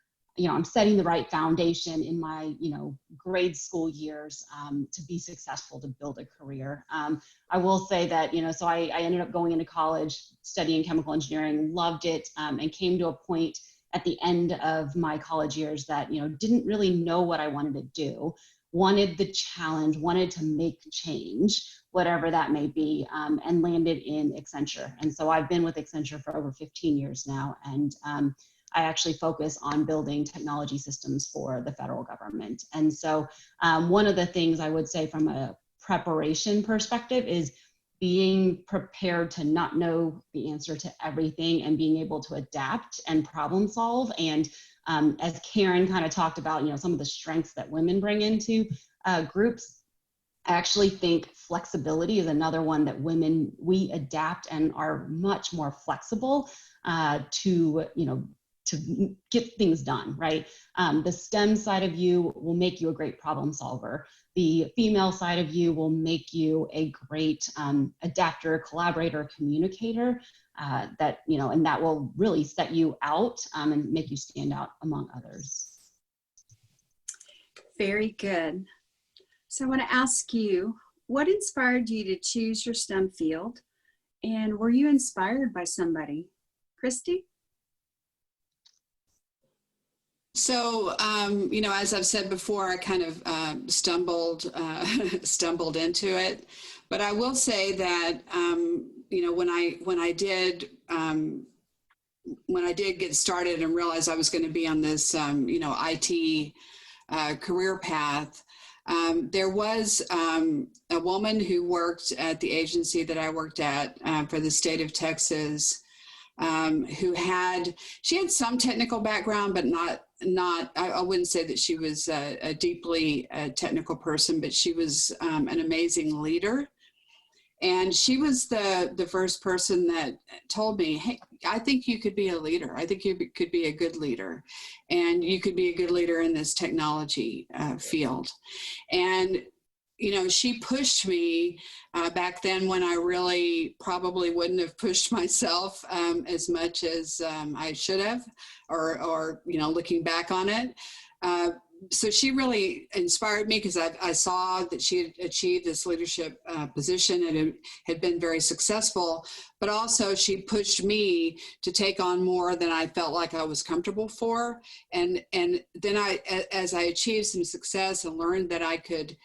I'm setting the right foundation in my, grade school years to be successful, to build a career. I will say that, so I ended up going into college, studying chemical engineering, loved it, and came to a point at the end of my college years that, didn't really know what I wanted to do, wanted the challenge, wanted to make change, whatever that may be, and landed in Accenture. And so I've been with Accenture for over 15 years now. And I actually focus on building technology systems for the federal government. And so one of the things I would say from a preparation perspective is being prepared to not know the answer to everything and being able to adapt and problem solve. And as Karen kind of talked about, some of the strengths that women bring into groups, I actually think flexibility is another one that women, we adapt and are much more flexible to get things done, right? The STEM side of you will make you a great problem solver. The female side of you will make you a great adapter, collaborator, communicator, and that will really set you out and make you stand out among others. Very good. So I want to ask you, what inspired you to choose your STEM field? And were you inspired by somebody? Christy? So, as I've said before, I kind of stumbled into it. But I will say that, when I did get started and realized I was going to be on this, IT career path, There was a woman who worked at the agency that I worked at for the state of Texas, she had some technical background, but I wouldn't say that she was a deeply technical person, but she was an amazing leader. And she was the first person that told me, hey, I think you could be a leader. I think you could be a good leader. And you could be a good leader in this technology field. And, you know, she pushed me back then when I really probably wouldn't have pushed myself as much as I should have, or, you know, looking back on it. So she really inspired me because I saw that she had achieved this leadership position and it had been very successful, but also she pushed me to take on more than I felt like I was comfortable for. And then as I achieved some success and learned that I could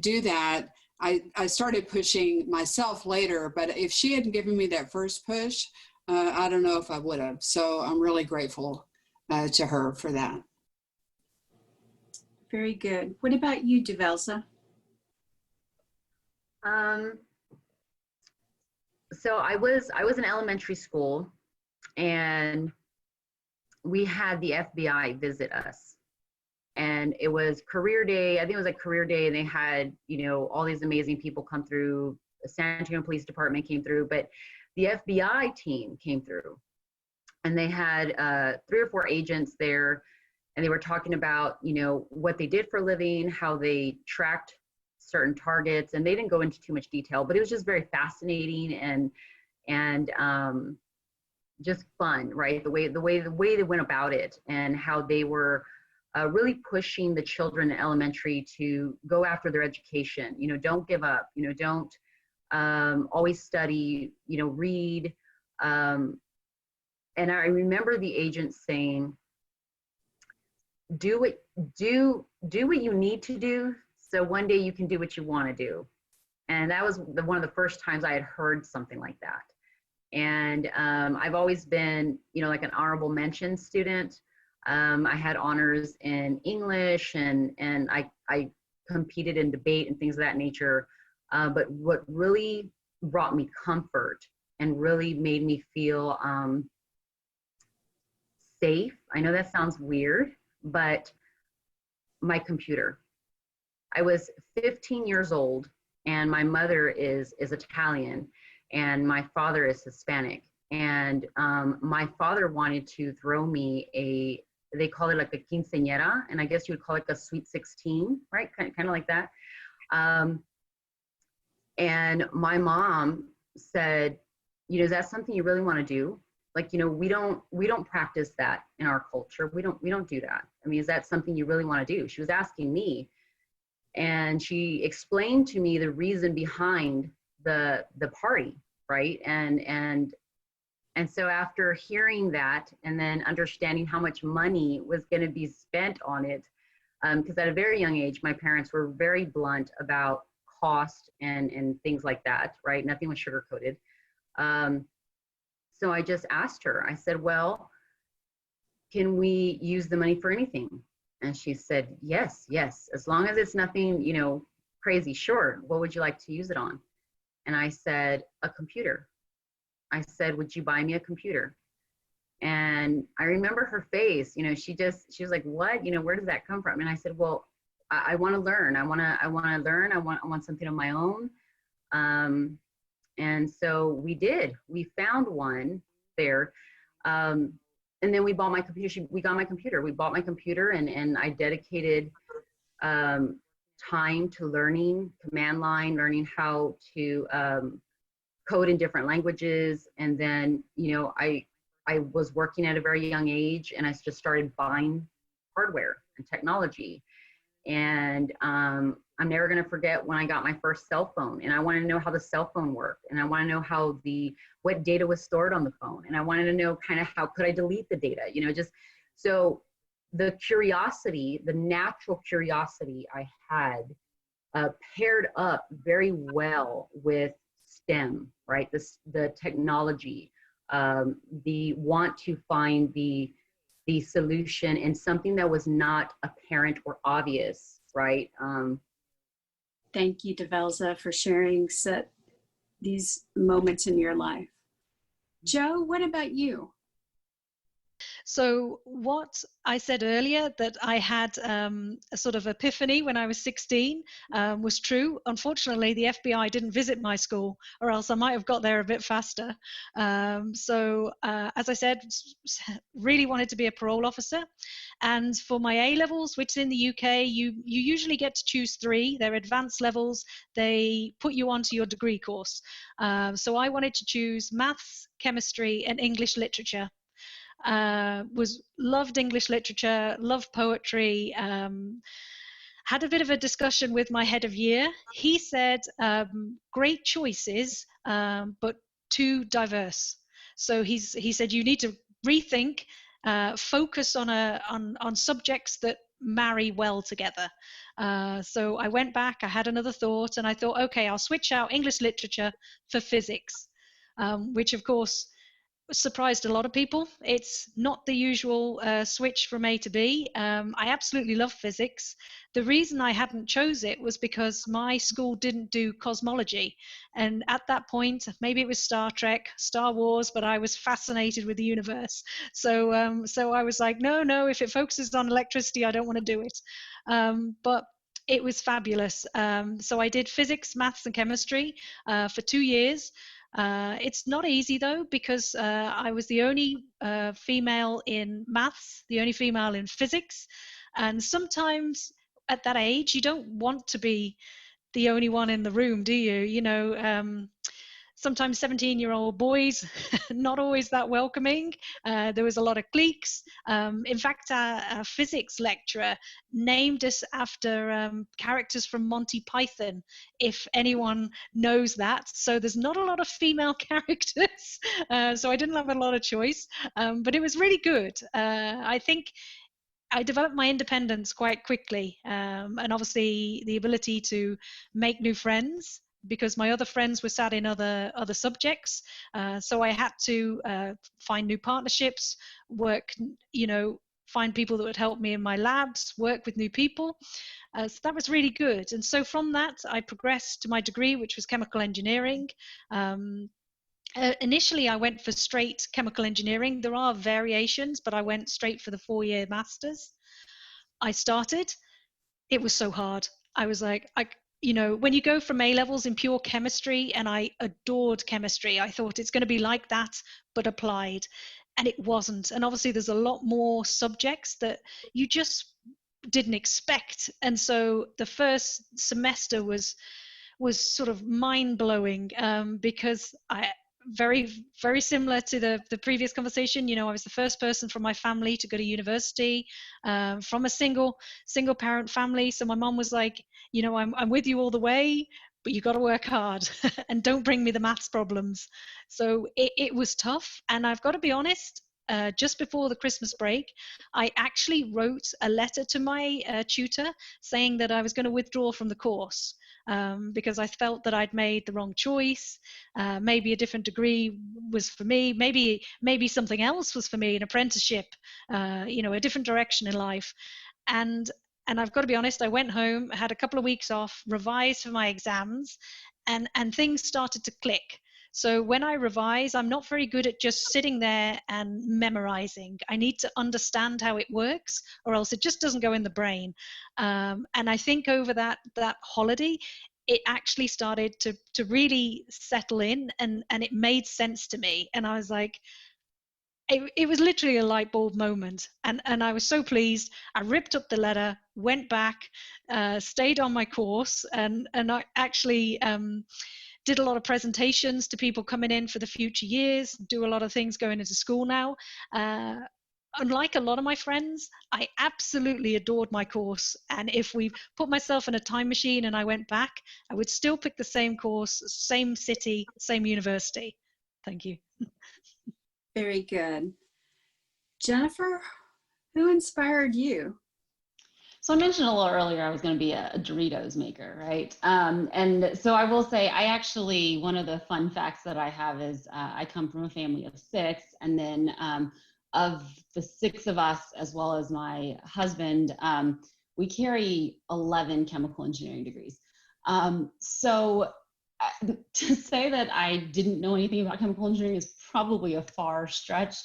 do that, I started pushing myself later, but if she hadn't given me that first push, I don't know if I would have. So I'm really grateful to her for that. Very good. What about you, Develza? So I was in elementary school, and we had the FBI visit us, and it was career day. I think it was like career day, and they had, you know, all these amazing people come through. The San Antonio Police Department came through, but the FBI team came through, and they had 3 or 4 agents there. And they were talking about, you know, what they did for a living, how they tracked certain targets, and they didn't go into too much detail, but it was just very fascinating and just fun, right? The way they went about it, and how they were really pushing the children in elementary to go after their education. You know, don't give up. You know, don't always study. You know, read. And I remember the agent saying, do what you need to do, so one day you can do what you want to do. And that was one of the first times I had heard something like that. And I've always been, you know, like an honorable mention student. I had honors in English, and I competed in debate and things of that nature. But what really brought me comfort and really made me feel safe, I know that sounds weird, but my computer. I was 15 years old, and my mother is Italian, and my father is Hispanic. And my father wanted to throw me they call it like a quinceañera, and I guess you would call it a sweet 16, right? Kind of like that. And my mom said, you know, is that something you really want to do? Like, you know, we don't practice that in our culture. We don't do that. I mean, is that something you really want to do? She was asking me, and she explained to me the reason behind the party, right? And so after hearing that, and then understanding how much money was going to be spent on it, because at a very young age, my parents were very blunt about cost and things like that, right? Nothing was sugar-coated. So I just asked her, I said, well, can we use the money for anything? And she said, yes, as long as it's nothing, you know, crazy, sure. What would you like to use it on? And I said, a computer. I said, would you buy me a computer? And I remember her face, you know, she was like, what, you know, where does that come from? And I said, well, I want to learn. I want to learn. I want something of my own. And so we found one there. And then we bought my computer. We got my computer. We bought my computer, and I dedicated time to learning command line, learning how to code in different languages. And then, you know, I was working at a very young age, and I just started buying hardware and technology. And I'm never going to forget when I got my first cell phone, and I wanted to know how the cell phone worked, and I want to know what data was stored on the phone, and I wanted to know kind of how could I delete the data, you know, just so the curiosity, the natural curiosity I had paired up very well with STEM, right? The technology, the want to find the solution in something that was not apparent or obvious right? Thank you, Develza, for sharing these moments in your life. Joe, what about you? So what I said earlier, that I had a sort of epiphany when I was 16, was true. Unfortunately, the FBI didn't visit my school, or else I might have got there a bit faster. As I said, really wanted to be a parole officer. And for my A levels, which in the UK, you usually get to choose 3. They're advanced levels. They put you onto your degree course. So I wanted to choose maths, chemistry, and English literature. Loved English literature, loved poetry. Had a bit of a discussion with my head of year. He said, great choices, but too diverse. So he said, you need to rethink, focus on subjects that marry well together. So I went back, I had another thought, and I thought, okay, I'll switch out English literature for physics, which of course surprised a lot of people. It's not the usual switch from A to B. I absolutely love physics. The reason I hadn't chose it was because my school didn't do cosmology. And at that point, maybe it was Star Trek, Star Wars, but I was fascinated with the universe. So I was like, no, if it focuses on electricity, I don't want to do it. But it was fabulous. So I did physics, maths, and chemistry for 2 years. It's not easy though, because I was the only female in maths, the only female in physics, and sometimes at that age you don't want to be the only one in the room, do you? Sometimes 17-year-old boys, not always that welcoming. There was a lot of cliques. In fact, our physics lecturer named us after characters from Monty Python, if anyone knows that. So there's not a lot of female characters. So I didn't have a lot of choice, but it was really good. I think I developed my independence quite quickly, and obviously the ability to make new friends, because my other friends were sat in other subjects. So I had to find new partnerships, find people that would help me in my labs, work with new people. So that was really good. And so from that, I progressed to my degree, which was chemical engineering. Initially, I went for straight chemical engineering. There are variations, but I went straight for the 4-year master's. I started. It was so hard. I was like, when you go from A levels in pure chemistry, and I adored chemistry, I thought it's going to be like that, but applied. And it wasn't. And obviously, there's a lot more subjects that you just didn't expect. And so the first semester was sort of mind-blowing, because very, very similar to the previous conversation. I was the first person from my family to go to university, from a single parent family. So my mom was like, I'm with you all the way, but you got to work hard and don't bring me the maths problems. So it was tough. And I've got to be honest, just before the Christmas break, I actually wrote a letter to my tutor saying that I was going to withdraw from the course, because I felt that I'd made the wrong choice. Maybe a different degree was for me. Maybe something else was for me, an apprenticeship, a different direction in life. And I've got to be honest, I went home, had a couple of weeks off, revised for my exams, and things started to click. So when I revise, I'm not very good at just sitting there and memorizing. I need to understand how it works, or else it just doesn't go in the brain. And I think over that holiday, it actually started to really settle in, and it made sense to me. And I was like, it was literally a light bulb moment. And I was so pleased. I ripped up the letter, went back, stayed on my course, and I actually did a lot of presentations to people coming in for the future years, do a lot of things going into school now. Unlike a lot of my friends, I absolutely adored my course. And if we put myself in a time machine and I went back, I would still pick the same course, same city, same university. Thank you. Very good. Jennifer, who inspired you? So I mentioned a little earlier I was going to be a Doritos maker, right? And so I will say, one of the fun facts that I have is I come from a family of 6, and then of the 6 of us, as well as my husband, we carry 11 chemical engineering degrees. So to say that I didn't know anything about chemical engineering is probably a far stretch.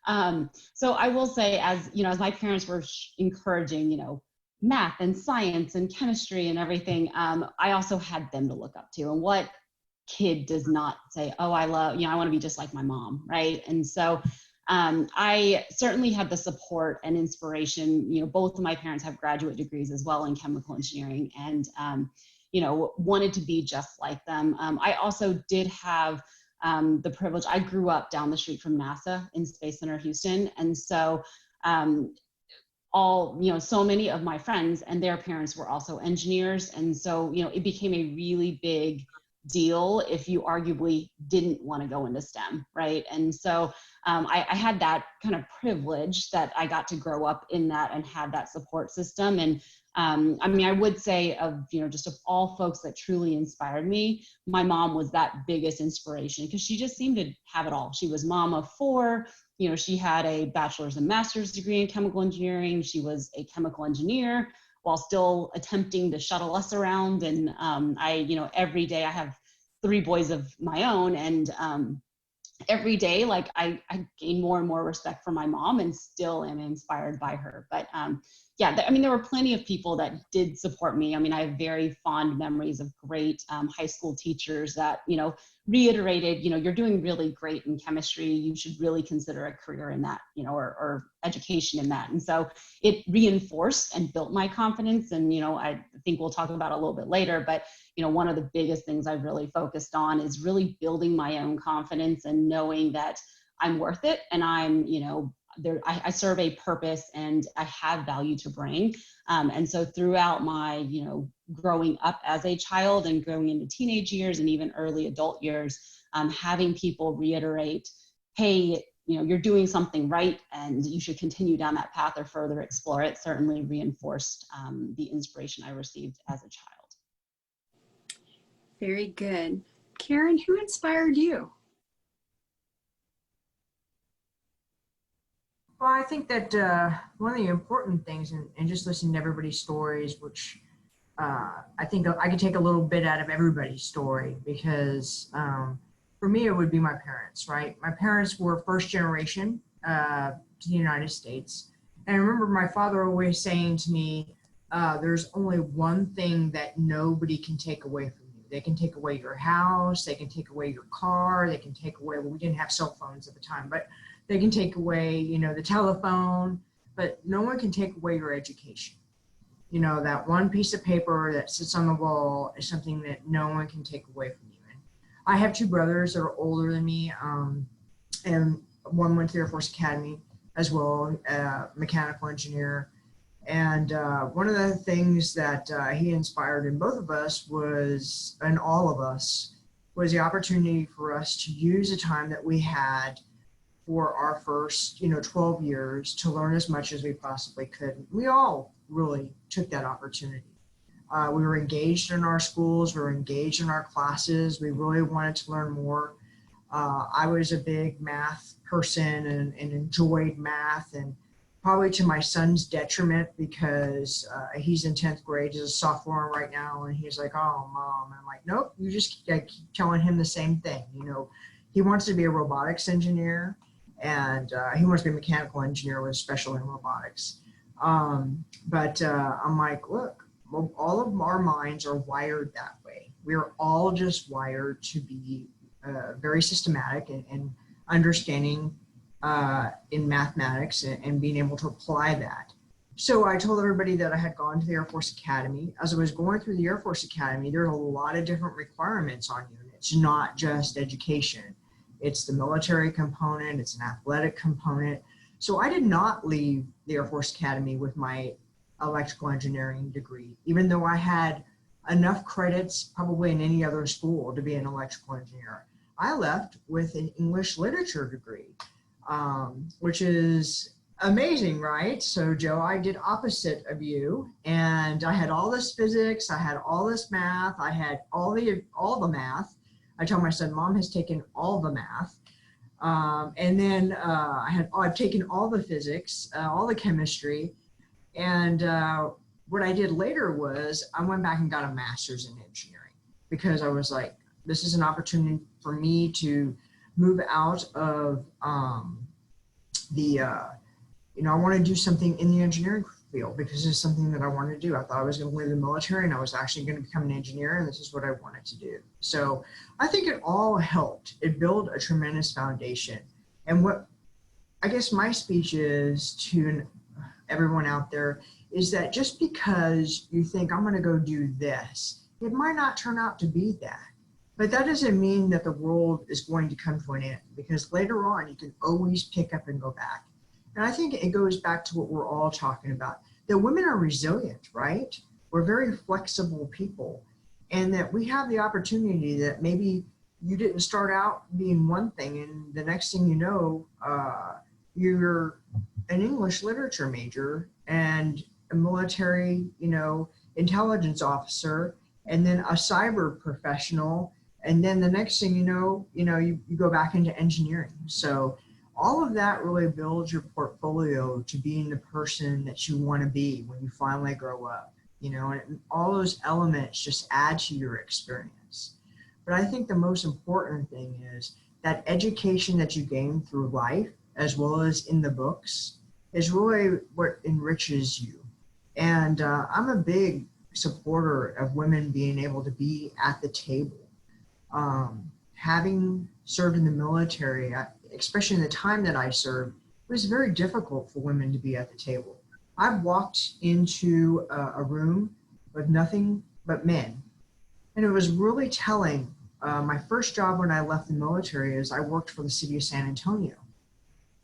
So I will say, as you know, as my parents were encouraging, you know, math and science and chemistry and everything, I also had them to look up to. And what kid does not say, oh, I love, you know, I want to be just like my mom, right? And so I certainly had the support and inspiration. You know, both of my parents have graduate degrees as well in chemical engineering, and you know, wanted to be just like them. I also did have the privilege. I grew up down the street from NASA in Space Center Houston, and so all, you know, so many of my friends and their parents were also engineers, and so, you know, it became a really big deal if you arguably didn't want to go into STEM, right? And so I had that kind of privilege that I got to grow up in that and have that support system. And I mean, I would say of, you know, just of all folks that truly inspired me, my mom was that biggest inspiration, because she just seemed to have it all. She was mom of 4. You know, she had a bachelor's and master's degree in chemical engineering. She was a chemical engineer while still attempting to shuttle us around. And you know, every day I have 3 boys of my own, and every day, like I gain more and more respect for my mom, and still am inspired by her. But yeah, I mean, there were plenty of people that did support me. I mean, I have very fond memories of great high school teachers that, you know, reiterated, you know, you're doing really great in chemistry. You should really consider a career in that, you know, or education in that. And so it reinforced and built my confidence. And, you know, I think we'll talk about it a little bit later, but, you know, one of the biggest things I've really focused on is really building my own confidence and knowing that I'm worth it. And I'm, you know, I serve a purpose and I have value to bring. And so throughout my, you know, growing up as a child and growing into teenage years and even early adult years, having people reiterate, hey, you know, you're doing something right and you should continue down that path or further explore it, certainly reinforced the inspiration I received as a child. Very good. Karen, who inspired you? Well, I think that one of the important things, and just listening to everybody's stories, which I think I could take a little bit out of everybody's story, because for me, it would be my parents, right? My parents were first generation to the United States. And I remember my father always saying to me, there's only one thing that nobody can take away from you. They can take away your house, they can take away your car, they can take away, well, we didn't have cell phones at the time, but they can take away, you know, the telephone, but no one can take away your education. You know, that one piece of paper that sits on the wall is something that no one can take away from you. And I have 2 brothers that are older than me, and one went to the Air Force Academy as well, mechanical engineer. And one of the things that he inspired in both of us was, and all of us, was the opportunity for us to use the time that we had for our first, you know, 12 years to learn as much as we possibly could. We all really took that opportunity. We were engaged in our schools, we were engaged in our classes. We really wanted to learn more. I was a big math person and enjoyed math, and probably to my son's detriment, because he's in 10th grade, he's a sophomore right now, and he's like, oh, Mom. And I'm like, nope, you just keep telling him the same thing. You know, he wants to be a robotics engineer, and he wants to be a mechanical engineer with a special in robotics. But I'm like, look, all of our minds are wired that way. We're all just wired to be very systematic and understanding in mathematics and being able to apply that. So I told everybody that I had gone to the Air Force Academy. As I was going through the Air Force Academy, there's a lot of different requirements on you. It's not just education. It's the military component, it's an athletic component. So I did not leave the Air Force Academy with my electrical engineering degree, even though I had enough credits probably in any other school to be an electrical engineer. I left with an English literature degree, which is amazing, right? So Joe, I did opposite of you, and I had all this physics, I had all this math, I had all the math. I tell my son, Mom has taken all the math. And then I've taken all the physics, all the chemistry. And what I did later was I went back and got a master's in engineering because I was like, this is an opportunity for me to move out of I want to do something in the engineering field because it's something that I wanted to do. I thought I was going to leave the military and I was actually going to become an engineer, and this is what I wanted to do. So I think it all helped. It built a tremendous foundation. And what I guess my speech is to everyone out there is that just because you think I'm going to go do this, it might not turn out to be that. But that doesn't mean that the world is going to come to an end, because later on you can always pick up and go back. And I think it goes back to what we're all talking about, that women are resilient, right? We're very flexible people, and that we have the opportunity that maybe you didn't start out being one thing and the next thing you know, you're an English literature major and a military, intelligence officer, and then a cyber professional. And then the next thing you know, you go back into engineering. So all of that really builds your portfolio to being the person that you want to be when you finally grow up, and all those elements just add to your experience. But I think the most important thing is that education that you gain through life, as well as in the books, is really what enriches you. And I'm a big supporter of women being able to be at the table. Having served in the military, especially in the time that I served, it was very difficult for women to be at the table. I've walked into a room with nothing but men. And it was really telling. My first job when I left the military is I worked for the city of San Antonio.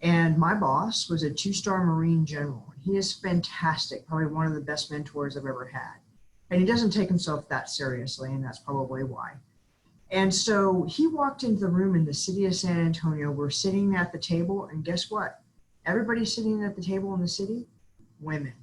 And my boss was a 2-star Marine general. He is fantastic, probably one of the best mentors I've ever had. And he doesn't take himself that seriously, and that's probably why. And so he walked into the room in the city of San Antonio. We're sitting at the table, and guess what? Everybody's sitting at the table in the city, women.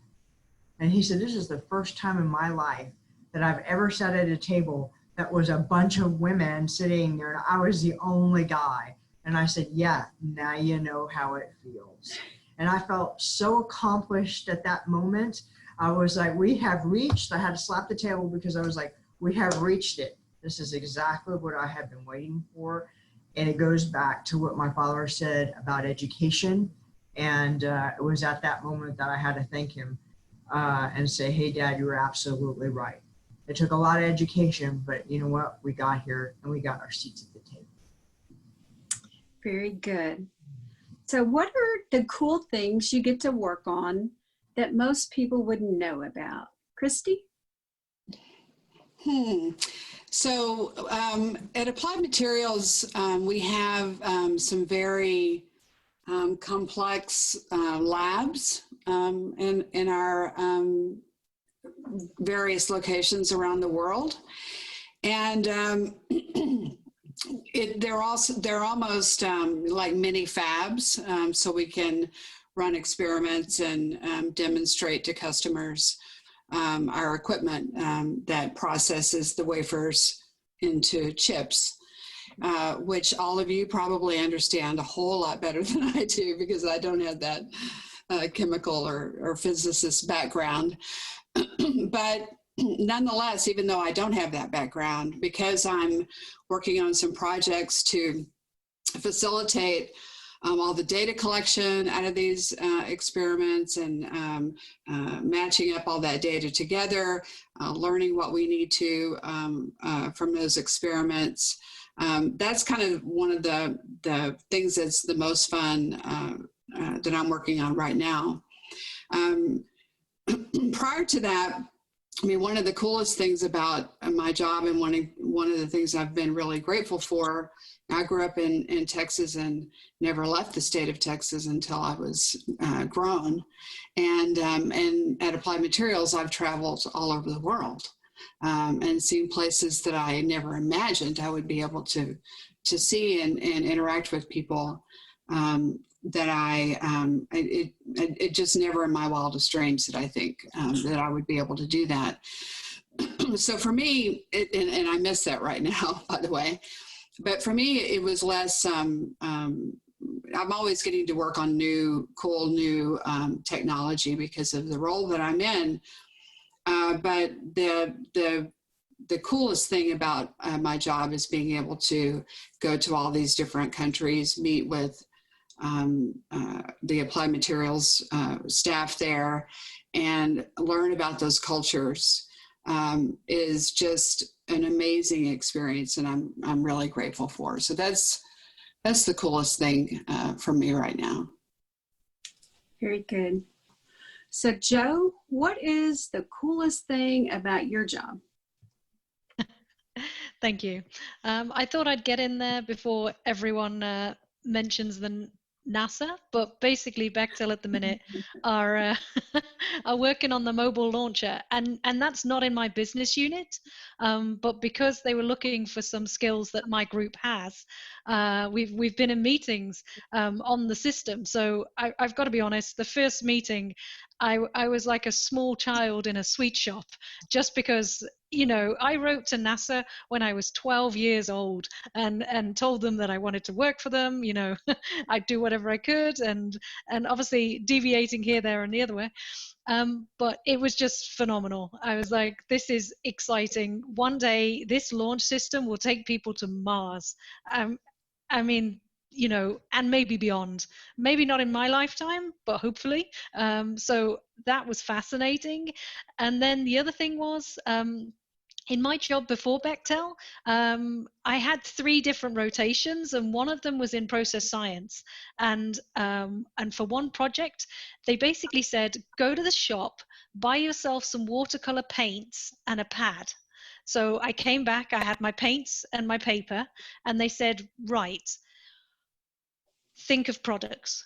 And he said, this is the first time in my life that I've ever sat at a table that was a bunch of women sitting there, and I was the only guy. And I said, yeah, now you know how it feels. And I felt so accomplished at that moment. I was like, we have reached. I had to slap the table because I was like, we have reached it. This is exactly what I have been waiting for. And it goes back to what my father said about education. And it was at that moment that I had to thank him and say, hey, Dad, you were absolutely right. It took a lot of education, but you know what? We got here and we got our seats at the table. Very good. So what are the cool things you get to work on that most people wouldn't know about? Christy? So at Applied Materials, we have some very complex labs in our various locations around the world. And they're almost like mini fabs, so we can run experiments and demonstrate to customers our equipment that processes the wafers into chips, which all of you probably understand a whole lot better than I do because I don't have that chemical or physicist background. But nonetheless, even though I don't have that background, because I'm working on some projects to facilitate all the data collection out of these experiments and matching up all that data together, learning what we need to from those experiments. That's kind of one of the things that's the most fun that I'm working on right now. Prior to that, I mean, one of the coolest things about my job and one of the things I've been really grateful for, I grew up in Texas and never left the state of Texas until I was grown. And at Applied Materials, I've traveled all over the world and seen places that I never imagined I would be able to see and interact with people that it just never in my wildest dreams that I think that I would be able to do that. So for me, and I miss that right now, by the way, but for me, it was less, I'm always getting to work on cool new technology because of the role that I'm in. But the coolest thing about my job is being able to go to all these different countries, meet with the applied materials staff there, and learn about those cultures is just an amazing experience, and I'm really grateful for. So that's the coolest thing for me right now. Very good. So Joe, what is the coolest thing about your job? Thank you. I thought I'd get in there before everyone mentions the NASA, but basically Bechtel at the minute are are working on the mobile launcher, and that's not in my business unit, but because they were looking for some skills that my group has, we've been in meetings on the system. So I've got to be honest, the first meeting, I was like a small child in a sweet shop, just because, you know, I wrote to NASA when I was 12 years old and told them that I wanted to work for them. You know, I'd do whatever I could, and obviously deviating here, there, and the other way. But it was just phenomenal. I was like, this is exciting. One day, this launch system will take people to Mars. I mean, you know, and maybe beyond. Maybe not in my lifetime, but hopefully. So that was fascinating. And then the other thing was, in my job before Bechtel, I had 3 different rotations, and one of them was in process science. And for one project, they basically said, go to the shop, buy yourself some watercolor paints and a pad. So I came back, I had my paints and my paper, and they said, right, think of products.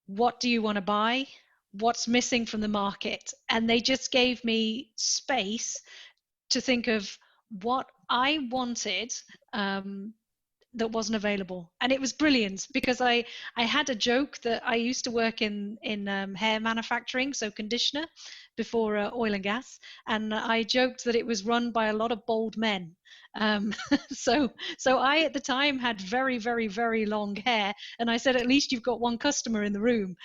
What do you want to buy? What's missing from the market? And they just gave me space to think of what I wanted that wasn't available. And it was brilliant, because I had a joke that I used to work in hair manufacturing, so conditioner, before oil and gas, and I joked that it was run by a lot of bald men. So I at the time had very, very, very long hair, and I said, at least you've got one customer in the room.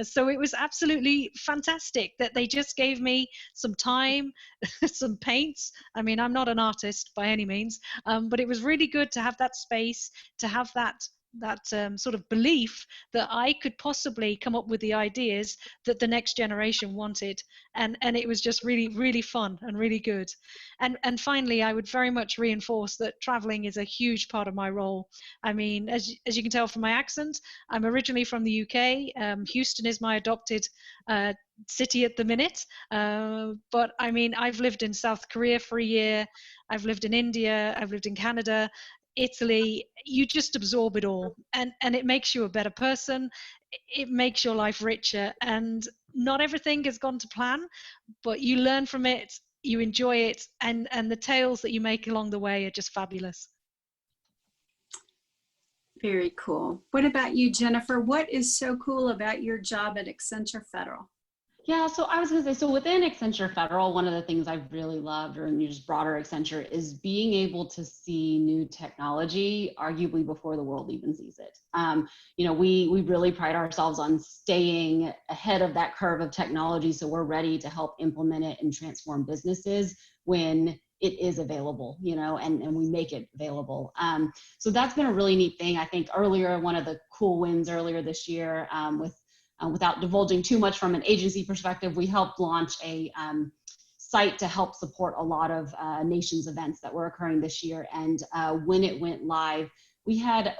So it was absolutely fantastic that they just gave me some time, some paints. I mean, I'm not an artist by any means, but it was really good to have that space, to have that sort of belief that I could possibly come up with the ideas that the next generation wanted, and it was just really, really fun and really good. And finally, I would very much reinforce that traveling is a huge part of my role. I mean, as you can tell from my accent, I'm originally from the UK. Houston is my adopted city at the minute, but I mean, I've lived in South Korea for a year, I've lived in India, I've lived in Canada, Italy. You just absorb it all, and it makes you a better person. It makes your life richer, and not everything has gone to plan, but you learn from it, you enjoy it, and the tales that you make along the way are just fabulous. Very cool. What about you, Jennifer? What is so cool about your job at Accenture Federal? Yeah, so I was going to say, so within Accenture Federal, one of the things I've really loved, or in just broader Accenture, is being able to see new technology, arguably before the world even sees it. You know, we really pride ourselves on staying ahead of that curve of technology, so we're ready to help implement it and transform businesses when it is available, you know, and we make it available. So that's been a really neat thing. I think earlier, one of the cool wins earlier this year without divulging too much from an agency perspective, we helped launch a site to help support a lot of nations events that were occurring this year. And when it went live, we had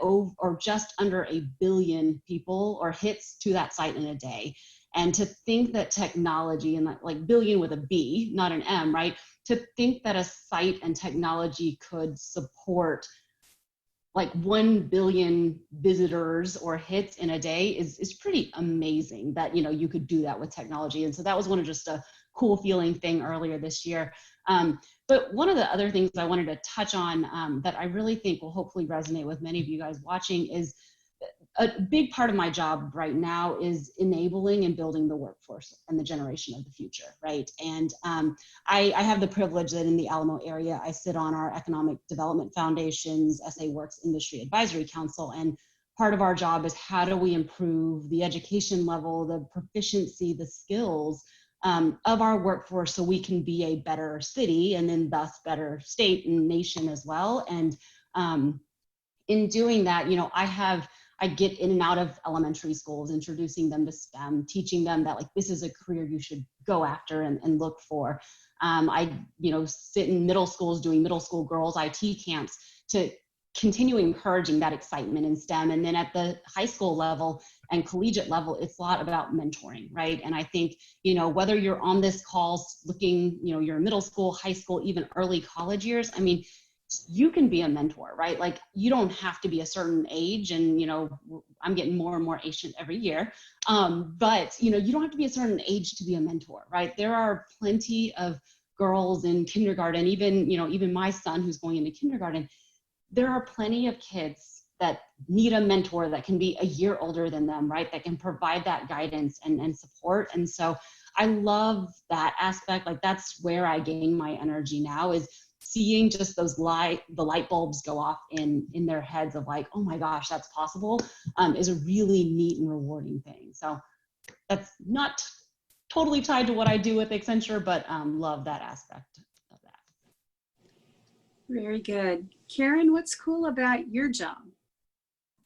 just under 1 billion people or hits to that site in a day. And to think that technology, and like billion with a B, not an M, right? To think that a site and technology could support like 1 billion visitors or hits in a day is pretty amazing that, you know, you could do that with technology. And so that was one of just a cool feeling thing earlier this year. But one of the other things I wanted to touch on that I really think will hopefully resonate with many of you guys watching is a big part of my job right now is enabling and building the workforce and the generation of the future, right? And I have the privilege that in the Alamo area, I sit on our Economic Development Foundation's SA Works Industry Advisory Council, and part of our job is how do we improve the education level, the proficiency, the skills of our workforce so we can be a better city and then thus better state and nation as well. And in doing that, you know, I get in and out of elementary schools, introducing them to STEM, teaching them that like this is a career you should go after and look for. I, you know, sit in middle schools doing middle school girls IT camps to continue encouraging that excitement in STEM. And then at the high school level and collegiate level, it's a lot about mentoring, right? And I think, you know, whether you're on this call looking, you know, you're middle school, high school, even early college years, I mean, you can be a mentor, right? Like you don't have to be a certain age, and, you know, I'm getting more and more ancient every year. But, you know, you don't have to be a certain age to be a mentor, right? There are plenty of girls in kindergarten, even, you know, even my son who's going into kindergarten, there are plenty of kids that need a mentor that can be a year older than them, right? That can provide that guidance and support. And so I love that aspect. Like that's where I gain my energy now, is seeing just those the light bulbs go off in their heads of like, oh my gosh, that's possible, is a really neat and rewarding thing. So that's not totally tied to what I do with Accenture, but love that aspect of that. Very good. Karen, what's cool about your job?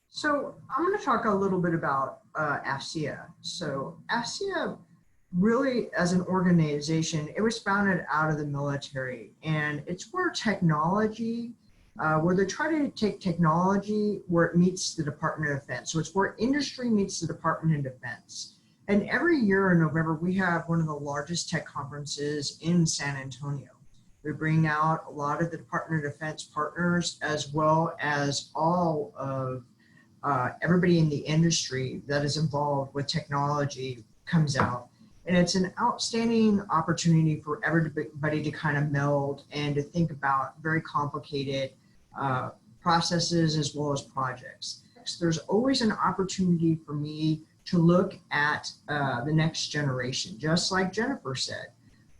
So I'm going to talk a little bit about AFCEA. So AFCEA really, as an organization, it was founded out of the military, and it's where technology, where they try to take technology where it meets the Department of Defense. So it's where industry meets the Department of Defense. And every year in November, we have one of the largest tech conferences in San Antonio. We bring out a lot of the Department of Defense partners, as well as all of everybody in the industry that is involved with technology comes out. And it's an outstanding opportunity for everybody to kind of meld and to think about very complicated processes as well as projects. There's always an opportunity for me to look at the next generation, just like Jennifer said.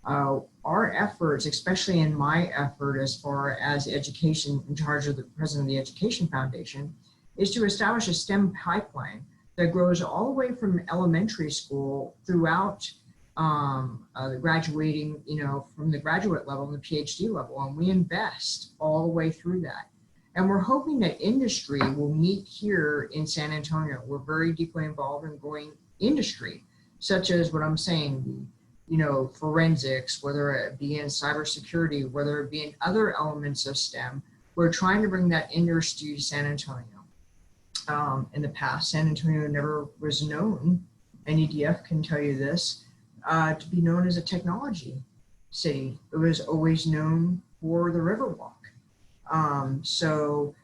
Our efforts, especially in my effort as far as education, in charge of the president of the Education Foundation, is to establish a STEM pipeline that grows all the way from elementary school throughout the graduating, you know, from the graduate level and the PhD level, and we invest all the way through that. And we're hoping that industry will meet here in San Antonio. We're very deeply involved in growing industry, such as what I'm saying, you know, forensics, whether it be in cybersecurity, whether it be in other elements of STEM. We're trying to bring that industry to San Antonio. In the past, San Antonio never was known, and EDF can tell you this, to be known as a technology city. It was always known for the Riverwalk. So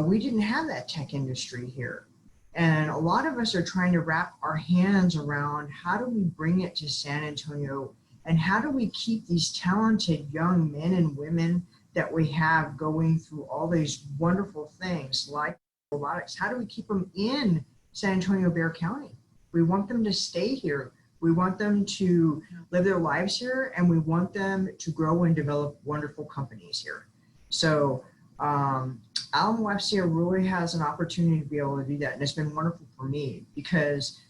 we didn't have that tech industry here. And a lot of us are trying to wrap our hands around how do we bring it to San Antonio, and how do we keep these talented young men and women that we have going through all these wonderful things like robotics, how do we keep them in San Antonio-Bexar County? We want them to stay here. We want them to live their lives here, and we want them to grow and develop wonderful companies here. So Alamo FCA really has an opportunity to be able to do that. And it's been wonderful for me, because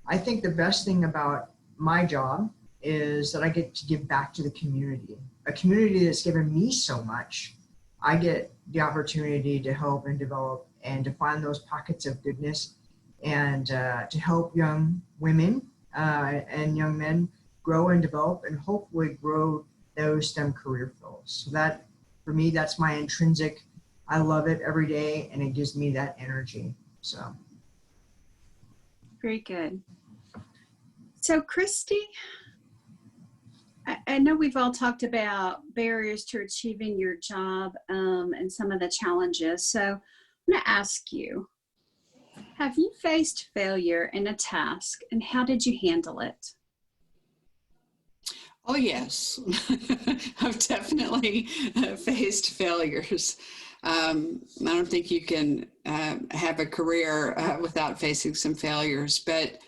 I think the best thing about my job is that I get to give back to the community, a community that's given me so much. I get the opportunity to help and develop and to find those pockets of goodness, and to help young women and young men grow and develop, and hopefully grow those STEM career fields. So that, for me, that's my intrinsic, I love it every day, and it gives me that energy, so. Very good. So Christy, I know we've all talked about barriers to achieving your job and some of the challenges. So I'm going to ask you, have you faced failure in a task, and how did you handle it? Oh, yes. I've definitely faced failures. I don't think you can have a career without facing some failures. But,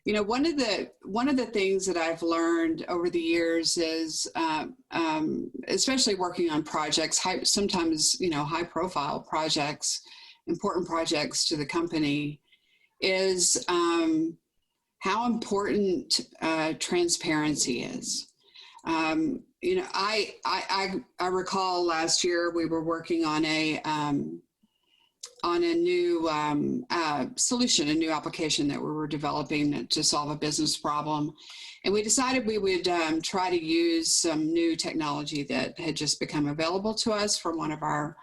you know, one of the things that I've learned over the years is, especially working on projects, sometimes, you know, high profile projects, important projects to the company, is how important transparency is. You know, I recall last year we were working on a new solution, a new application that we were developing to solve a business problem. And we decided we would try to use some new technology that had just become available to us from one of our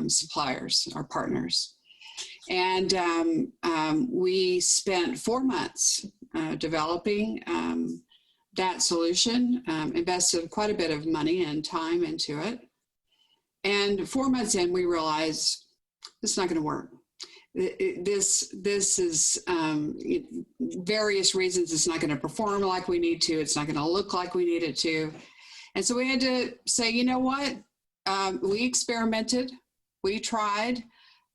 suppliers, our partners. And we spent 4 months developing that solution, invested quite a bit of money and time into it. And 4 months in, we realized this is not going to work. This is various reasons it's not going to perform like we need to. It's not going to look like we need it to. And so we had to say, you know what? We experimented, we tried,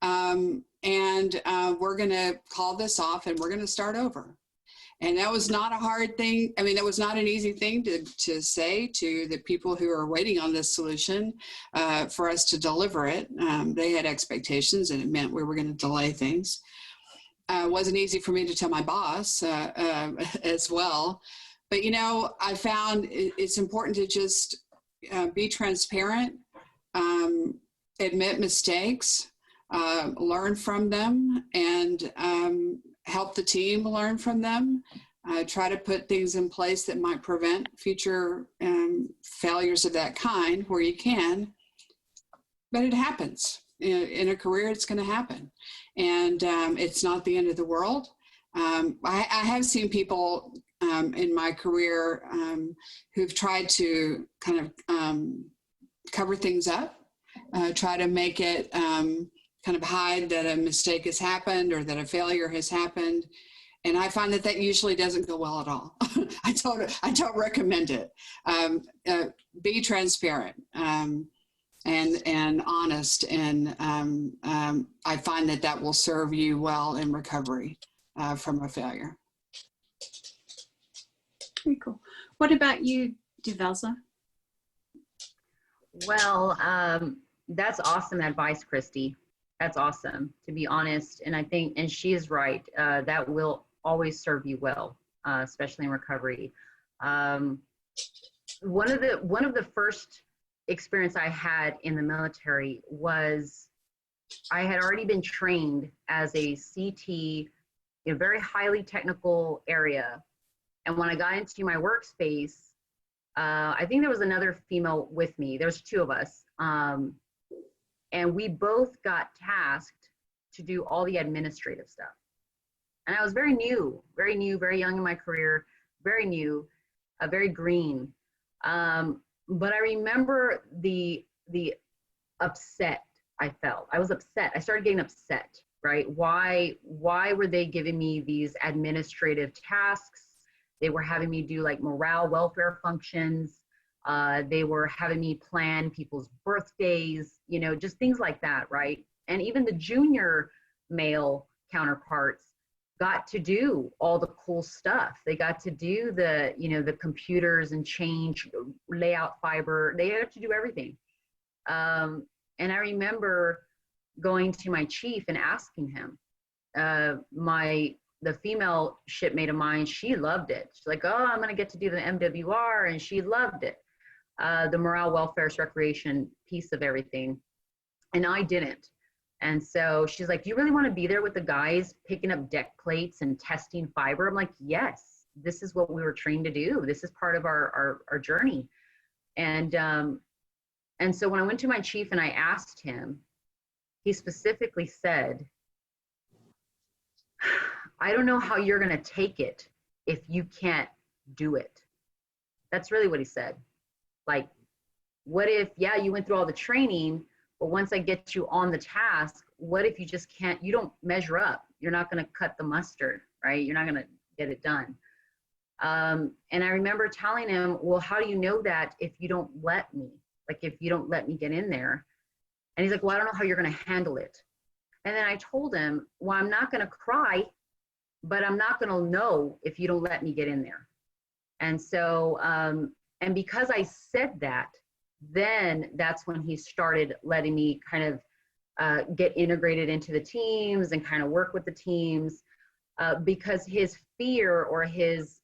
and we're going to call this off and we're going to start over. And that was not a hard thing. I mean, that was not an easy thing to say to the people who are waiting on this solution for us to deliver it. They had expectations and it meant we were going to delay things. It wasn't easy for me to tell my boss as well. But, you know, I found it's important to just be transparent, admit mistakes, learn from them, and help the team learn from them. Try to put things in place that might prevent future failures of that kind where you can. But it happens. In a career, it's going to happen. And it's not the end of the world. I have seen people in my career who've tried to kind of cover things up, try to make it kind of hide that a mistake has happened or that a failure has happened. And I find that usually doesn't go well at all. I don't recommend it. Be transparent and honest. And I find that will serve you well in recovery from a failure. Very cool. What about you, Develza? Well, that's awesome advice, Christy. That's awesome, to be honest. And I think, and she is right, that will always serve you well, especially in recovery. One of the first experience I had in the military was I had already been trained as a CT in a very highly technical area. And when I got into my workspace, I think there was another female with me. There was 2 of us. And we both got tasked to do all the administrative stuff. And I was very new, very young in my career, very new, very green. But I remember the upset I felt. I was upset. I started getting upset, right? Why were they giving me these administrative tasks? They were having me do like morale, welfare functions. They were having me plan people's birthdays, you know, just things like that, right? And even the junior male counterparts got to do all the cool stuff. They got to do the, you know, the computers and change, layout fiber. They had to do everything. And I remember going to my chief and asking him, the female shipmate of mine, she loved it. She's like, oh, I'm going to get to do the MWR. And she loved it. The morale, welfare, recreation piece of everything. And I didn't. And so she's like, do you really want to be there with the guys picking up deck plates and testing fiber? I'm like, yes, this is what we were trained to do. This is part of our journey. And so when I went to my chief and I asked him, he specifically said, I don't know how you're going to take it if you can't do it. That's really what he said. Like, what if, yeah, you went through all the training, but once I get you on the task, what if you just can't, you don't measure up? You're not going to cut the mustard, right? You're not going to get it done. And I remember telling him, well, how do you know that if you don't let me? Like, if you don't let me get in there? And he's like, well, I don't know how you're going to handle it. And then I told him, well, I'm not going to cry, but I'm not going to know if you don't let me get in there. And so, and because I said that, then that's when he started letting me kind of get integrated into the teams and kind of work with the teams. because his fear or his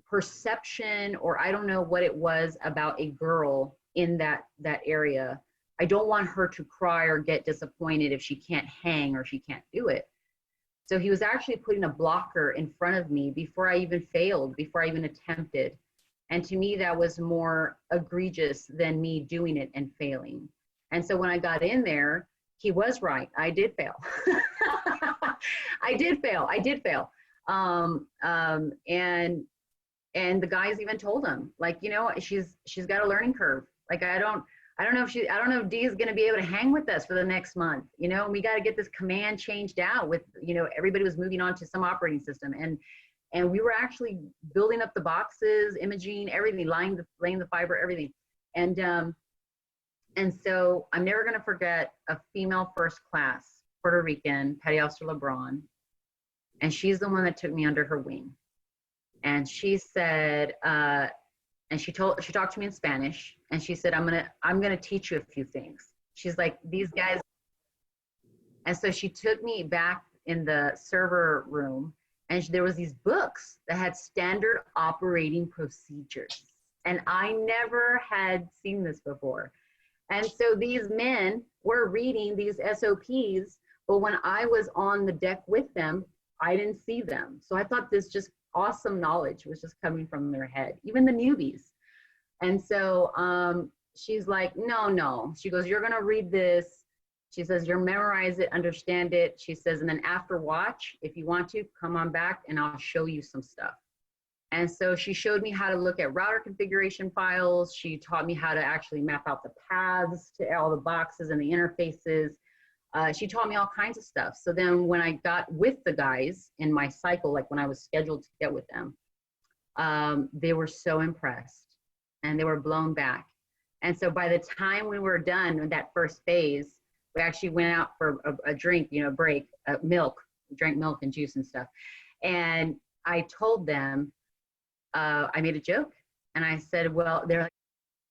perception, or I don't know what it was about a girl in that area. I don't want her to cry or get disappointed if she can't hang or she can't do it. So he was actually putting a blocker in front of me before I even failed, before I even attempted. And to me, that was more egregious than me doing it and failing. And so when I got in there, he was right. I did fail. I did fail. And the guys even told him, like, you know, she's got a learning curve. Like, I don't know if Dee is going to be able to hang with us for the next month. You know, we got to get this command changed out with, you know, everybody was moving on to some operating system. And we were actually building up the boxes, imaging, everything, laying the fiber, everything. And so I'm never going to forget a female first class, Puerto Rican, Petty Officer LeBron. And she's the one that took me under her wing. And she said, and she talked to me in Spanish, and she said, I'm gonna teach you a few things. She's like, these guys. And so she took me back in the server room, and there was these books that had standard operating procedures. And I never had seen this before. And so these men were reading these SOPs, but when I was on the deck with them, I didn't see them. So I thought this just awesome knowledge was just coming from their head, even the newbies. And so she's like, no. She goes, you're going to read this. She says, you'll memorize it, understand it. She says, and then after watch, if you want to, come on back and I'll show you some stuff. And so she showed me how to look at router configuration files. She taught me how to actually map out the paths to all the boxes and the interfaces. She taught me all kinds of stuff. So then when I got with the guys in my cycle, like when I was scheduled to get with them, they were so impressed and they were blown back. And so by the time we were done with that first phase, we actually went out for a drink, you know, break, milk, drank milk and juice and stuff. And I told them, I made a joke and I said, well, they're like,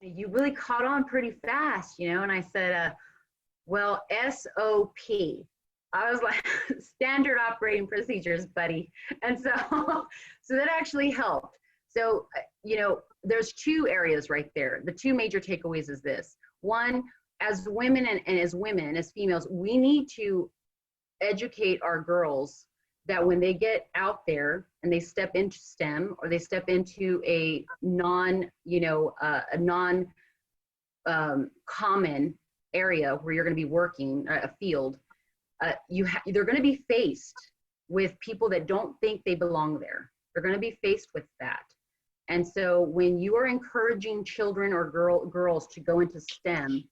you really caught on pretty fast, you know? And I said, well, SOP. I was like, standard operating procedures, buddy. And so that actually helped. So, you know, there's two areas right there. The two major takeaways is this. One, as women and as women, as females, we need to educate our girls that when they get out there and they step into STEM or they step into a common area where you're going to be working, a field, they're going to be faced with people that don't think they belong there. They're going to be faced with that. And so when you are encouraging children or girls to go into STEM,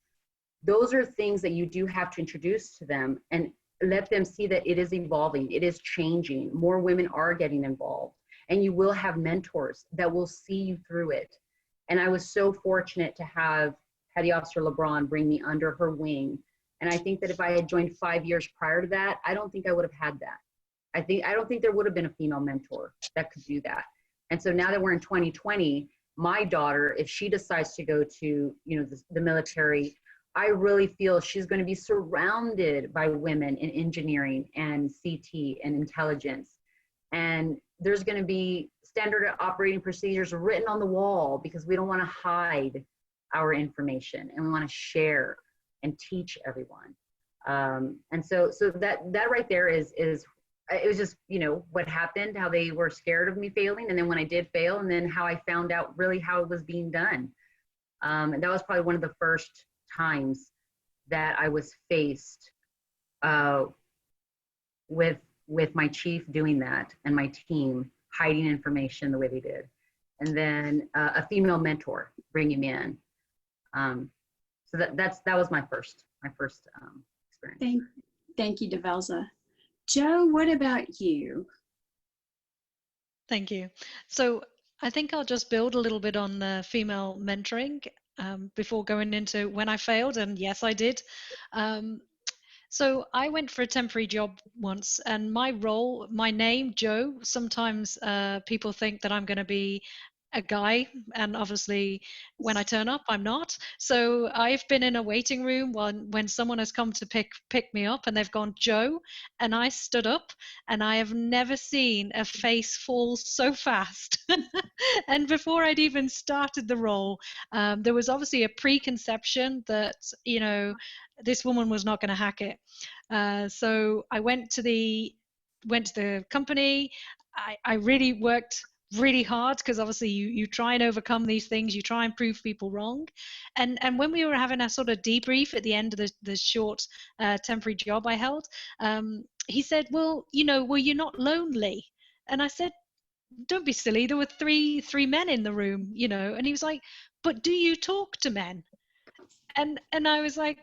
those are things that you do have to introduce to them and let them see that it is evolving, it is changing. More women are getting involved, and you will have mentors that will see you through it. And I was so fortunate to have Petty Officer LeBron bring me under her wing. And I think that if I had joined 5 years prior to that, I don't think I would have had that. I don't think there would have been a female mentor that could do that. And so now that we're in 2020, my daughter, if she decides to go to, you know, the military, I really feel she's going to be surrounded by women in engineering and CT and intelligence. And there's going to be standard operating procedures written on the wall because we don't want to hide our information and we want to share and teach everyone. And so that right there is it was just, you know, what happened, how they were scared of me failing. And then when I did fail, and then how I found out really how it was being done. And that was probably one of the first times that I was faced with my chief doing that and my team hiding information the way they did. And then a female mentor bringing me in. So that was my first experience. Thank you, Develza. Joe, what about you? Thank you. So I think I'll just build a little bit on the female mentoring before going into when I failed, and yes, I did. So I went for a temporary job once, and my role, my name, Joe, sometimes people think that I'm going to be a guy, and obviously when I turn up, I'm not. So I've been in a waiting room when someone has come to pick me up, and they've gone, Joe, and I stood up, and I have never seen a face fall so fast. And before I'd even started the role, there was obviously a preconception that, you know, this woman was not going to hack it. So I went to the company. I really worked really hard, because obviously you try and overcome these things, you try and prove people wrong. And when we were having a sort of debrief at the end of the short temporary job I held, he said, well, you know, were you not lonely? And I said, don't be silly, there were three men in the room, you know. And he was like, but do you talk to men? And I was like,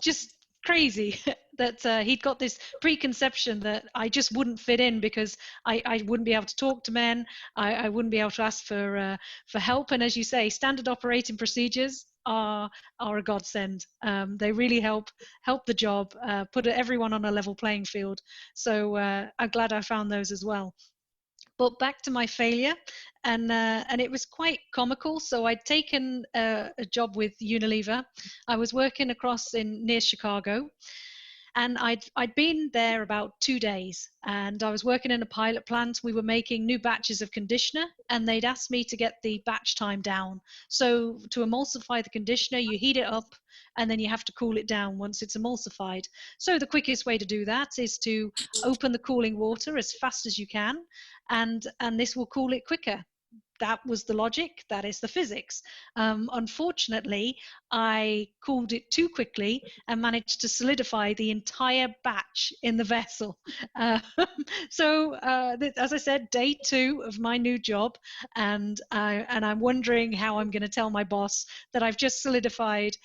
just crazy that he'd got this preconception that I just wouldn't fit in, because I wouldn't be able to talk to men. I wouldn't be able to ask for help. And as you say, standard operating procedures are a godsend. They really help the job, put everyone on a level playing field. So I'm glad I found those as well. But back to my failure, and it was quite comical. So I'd taken a job with Unilever. I was working across near Chicago, and I'd been there about 2 days, and I was working in a pilot plant. We were making new batches of conditioner, and they'd asked me to get the batch time down. So to emulsify the conditioner, you heat it up, and then you have to cool it down once it's emulsified. So the quickest way to do that is to open the cooling water as fast as you can, and this will cool it quicker. That was the logic. That is the physics. Unfortunately, I cooled it too quickly and managed to solidify the entire batch in the vessel. So, as I said, day 2 of my new job, and I'm wondering how I'm going to tell my boss that I've just solidified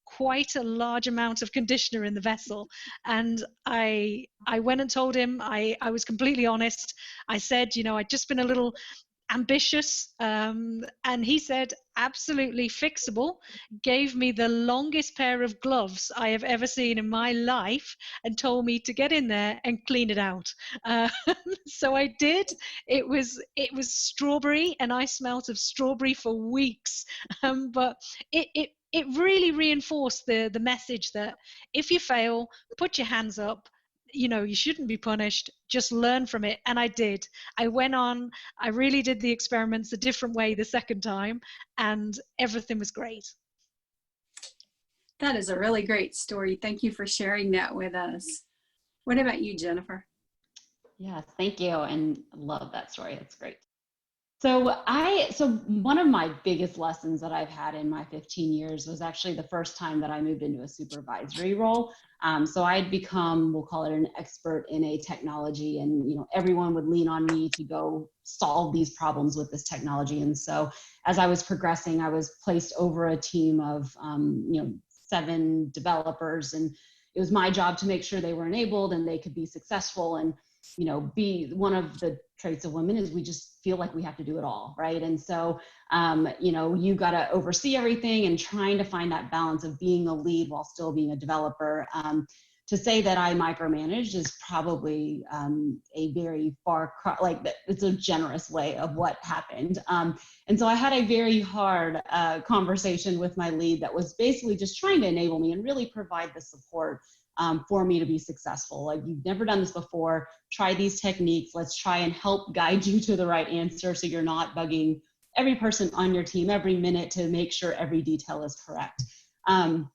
quite a large amount of conditioner in the vessel. And I went and told him. I was completely honest. I said, you know, I'd just been a little ambitious, and he said, absolutely fixable. Gave me the longest pair of gloves I have ever seen in my life, and told me to get in there and clean it out. uh, so I did. It was strawberry, and I smelt of strawberry for weeks. But it really reinforced the message that if you fail, put your hands up. You know, you shouldn't be punished, just learn from it. And I did. I went on, I really did the experiments a different way the second time, and everything was great. That is a really great story. Thank you for sharing that with us. What about you, Jennifer? Yes, thank you. And I love that story. That's great. So one of my biggest lessons that I've had in my 15 years was actually the first time that I moved into a supervisory role. So I'd become, we'll call it, an expert in a technology, and you know, everyone would lean on me to go solve these problems with this technology. And so as I was progressing, I was placed over a team of 7 developers, and it was my job to make sure they were enabled and they could be successful. And you know, be one of the traits of women is we just feel like we have to do it all, right? And so, you know, you got to oversee everything, and trying to find that balance of being a lead while still being a developer. To say that I micromanaged is probably a very it's a generous way of what happened. And so I had a very hard conversation with my lead that was basically just trying to enable me and really provide the support for me to be successful. Like, you've never done this before, try these techniques. Let's try and help guide you to the right answer, so you're not bugging every person on your team every minute to make sure every detail is correct. And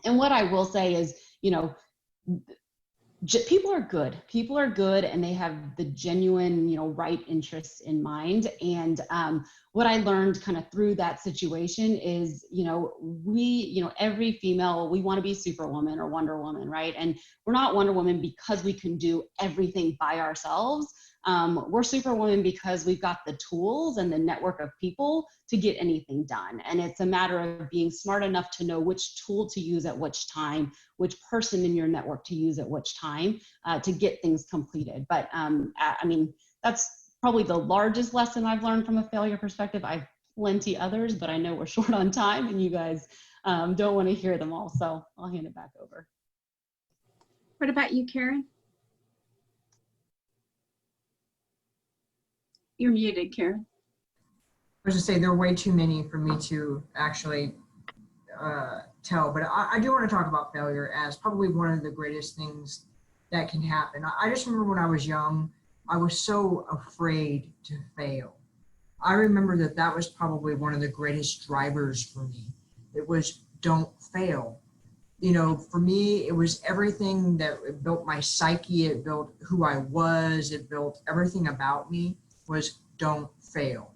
what I will say is, you know, people are good, and they have the genuine, you know, right interests in mind. And what I learned kind of through that situation is, you know, every female, we want to be Superwoman or Wonder Woman, right? And we're not Wonder Woman because we can do everything by ourselves. We're Superwoman because we've got the tools and the network of people to get anything done. And it's a matter of being smart enough to know which tool to use at which time, which person in your network to use at which time to get things completed. But I mean, that's probably the largest lesson I've learned from a failure perspective. I've plenty others, but I know we're short on time, and you guys don't want to hear them all. So I'll hand it back over. What about you, Karen? You're muted, Karen. was to say there are way too many for me to actually tell, but I do want to talk about failure as probably one of the greatest things that can happen. I just remember when I was young, I was so afraid to fail. I remember that was probably one of the greatest drivers for me. It was don't fail. You know, for me, it was everything that it built my psyche, it built who I was, it built everything about me was don't fail.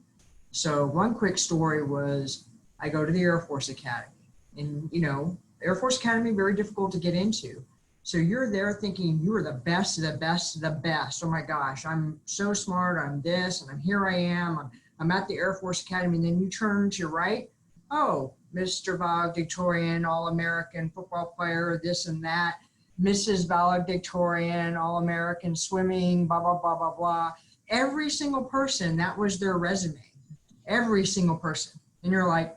So one quick story was I go to the Air Force Academy, and you know, Air Force Academy, very difficult to get into. So you're there thinking you are the best of the best of the best. Oh my gosh, I'm so smart, I'm this, and here I am. I'm at the Air Force Academy, and then you turn to your right. Oh, Mr. Valedictorian, All-American football player, this and that. Mrs. Valedictorian, All-American swimming, blah, blah, blah, blah, blah. Every single person, that was their resume. Every single person. And you're like,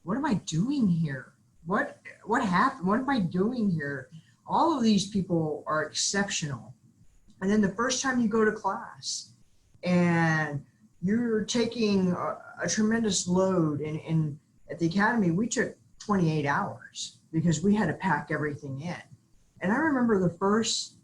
what am I doing here? What happened? What am I doing here? All of these people are exceptional. And then the first time you go to class and you're taking a tremendous load and at the academy, we took 28 hours because we had to pack everything in. And I remember the first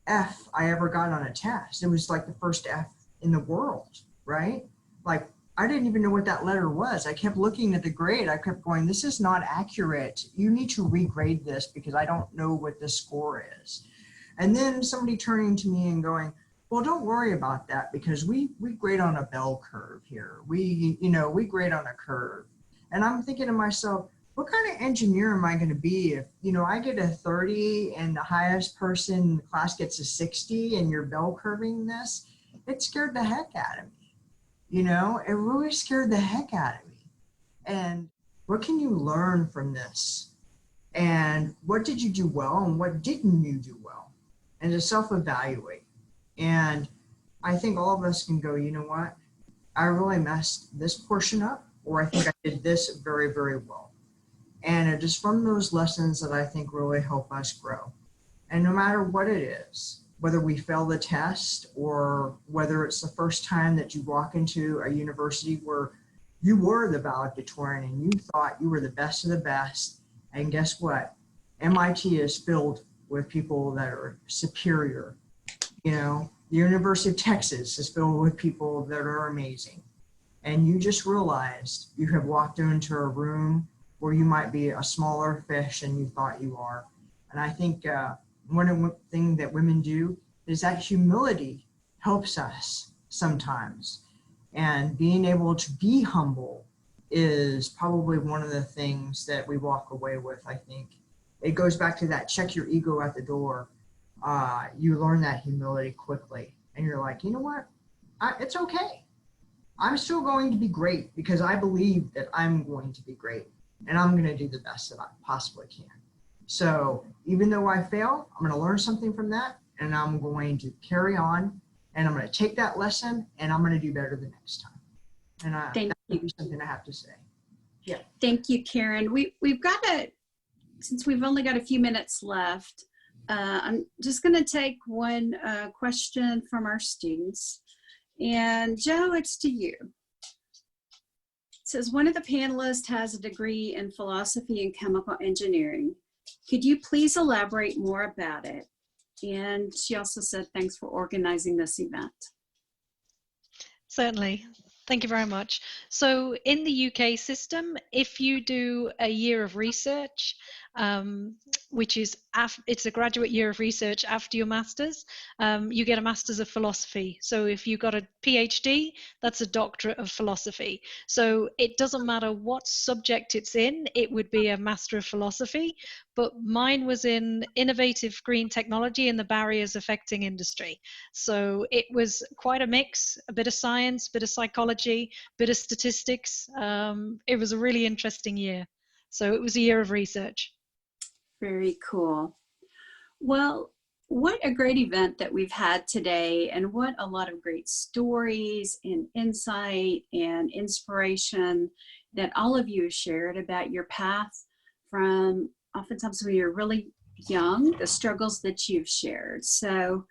F I ever got on a test. It was like the first F in the world, right? Like, I didn't even know what that letter was. I kept looking at the grade. I kept going, this is not accurate. You need to regrade this because I don't know what the score is. And then somebody turning to me and going, well, don't worry about that because we grade on a bell curve here. We grade on a curve. And I'm thinking to myself, what kind of engineer am I going to be if, you know, I get a 30 and the highest person in the class gets a 60 and you're bell curving this? It scared the heck out of me. You know, it really scared the heck out of me. And what can you learn from this? And what did you do well and what didn't you do well? And to self-evaluate. And I think all of us can go, you know what? I really messed this portion up, or I think I did this very, very well. And it is from those lessons that I think really help us grow. And no matter what it is, whether we fail the test or whether it's the first time that you walk into a university where you were the valedictorian and you thought you were the best of the best, and guess what? MIT is filled with people that are superior. You know, the University of Texas is filled with people that are amazing. And you just realized you have walked into a room where you might be a smaller fish than you thought you are. And I think one thing that women do is that humility helps us sometimes. And being able to be humble is probably one of the things that we walk away with, I think. It goes back to that check your ego at the door. You learn that humility quickly. And you're like, you know what? It's okay. I'm still going to be great because I believe that I'm going to be great. And I'm going to do the best that I possibly can. So even though I fail, I'm going to learn something from that. And I'm going to carry on. And I'm going to take that lesson and I'm going to do better the next time. And that would be something I have to say. Yeah. Thank you, Karen. We've got since we've only got a few minutes left, I'm just going to take one question from our students. And Joe, it's to you. It says, one of the panelists has a degree in philosophy and chemical engineering. Could you please elaborate more about it? And she also said, thanks for organizing this event. Certainly. Thank you very much. So in the UK system, if you do a year of research, which is it's a graduate year of research after your master's, you get a master's of philosophy. So if you got a PhD, that's a doctorate of philosophy. So it doesn't matter what subject it's in, it would be a master of philosophy. But mine was in innovative green technology and the barriers affecting industry. So it was quite a mix, a bit of science, a bit of psychology, a bit of statistics. It was a really interesting year. So it was a year of research. Very cool. Well, what a great event that we've had today, and what a lot of great stories and insight and inspiration that all of you shared about your path from oftentimes when you're really young, the struggles that you've shared. So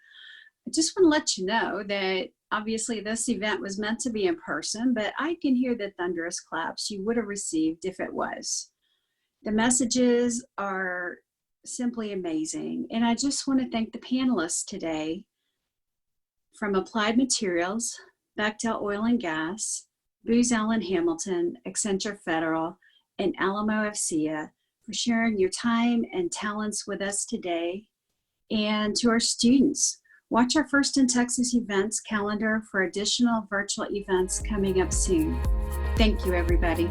just want to let you know that obviously this event was meant to be in person, but I can hear the thunderous claps you would have received if it was. The messages are simply amazing. And I just want to thank the panelists today from Applied Materials, Bechtel Oil and Gas, Booz Allen Hamilton, Accenture Federal, and Alamo FCA for sharing your time and talents with us today. And to our students, watch our First in Texas events calendar for additional virtual events coming up soon. Thank you, everybody.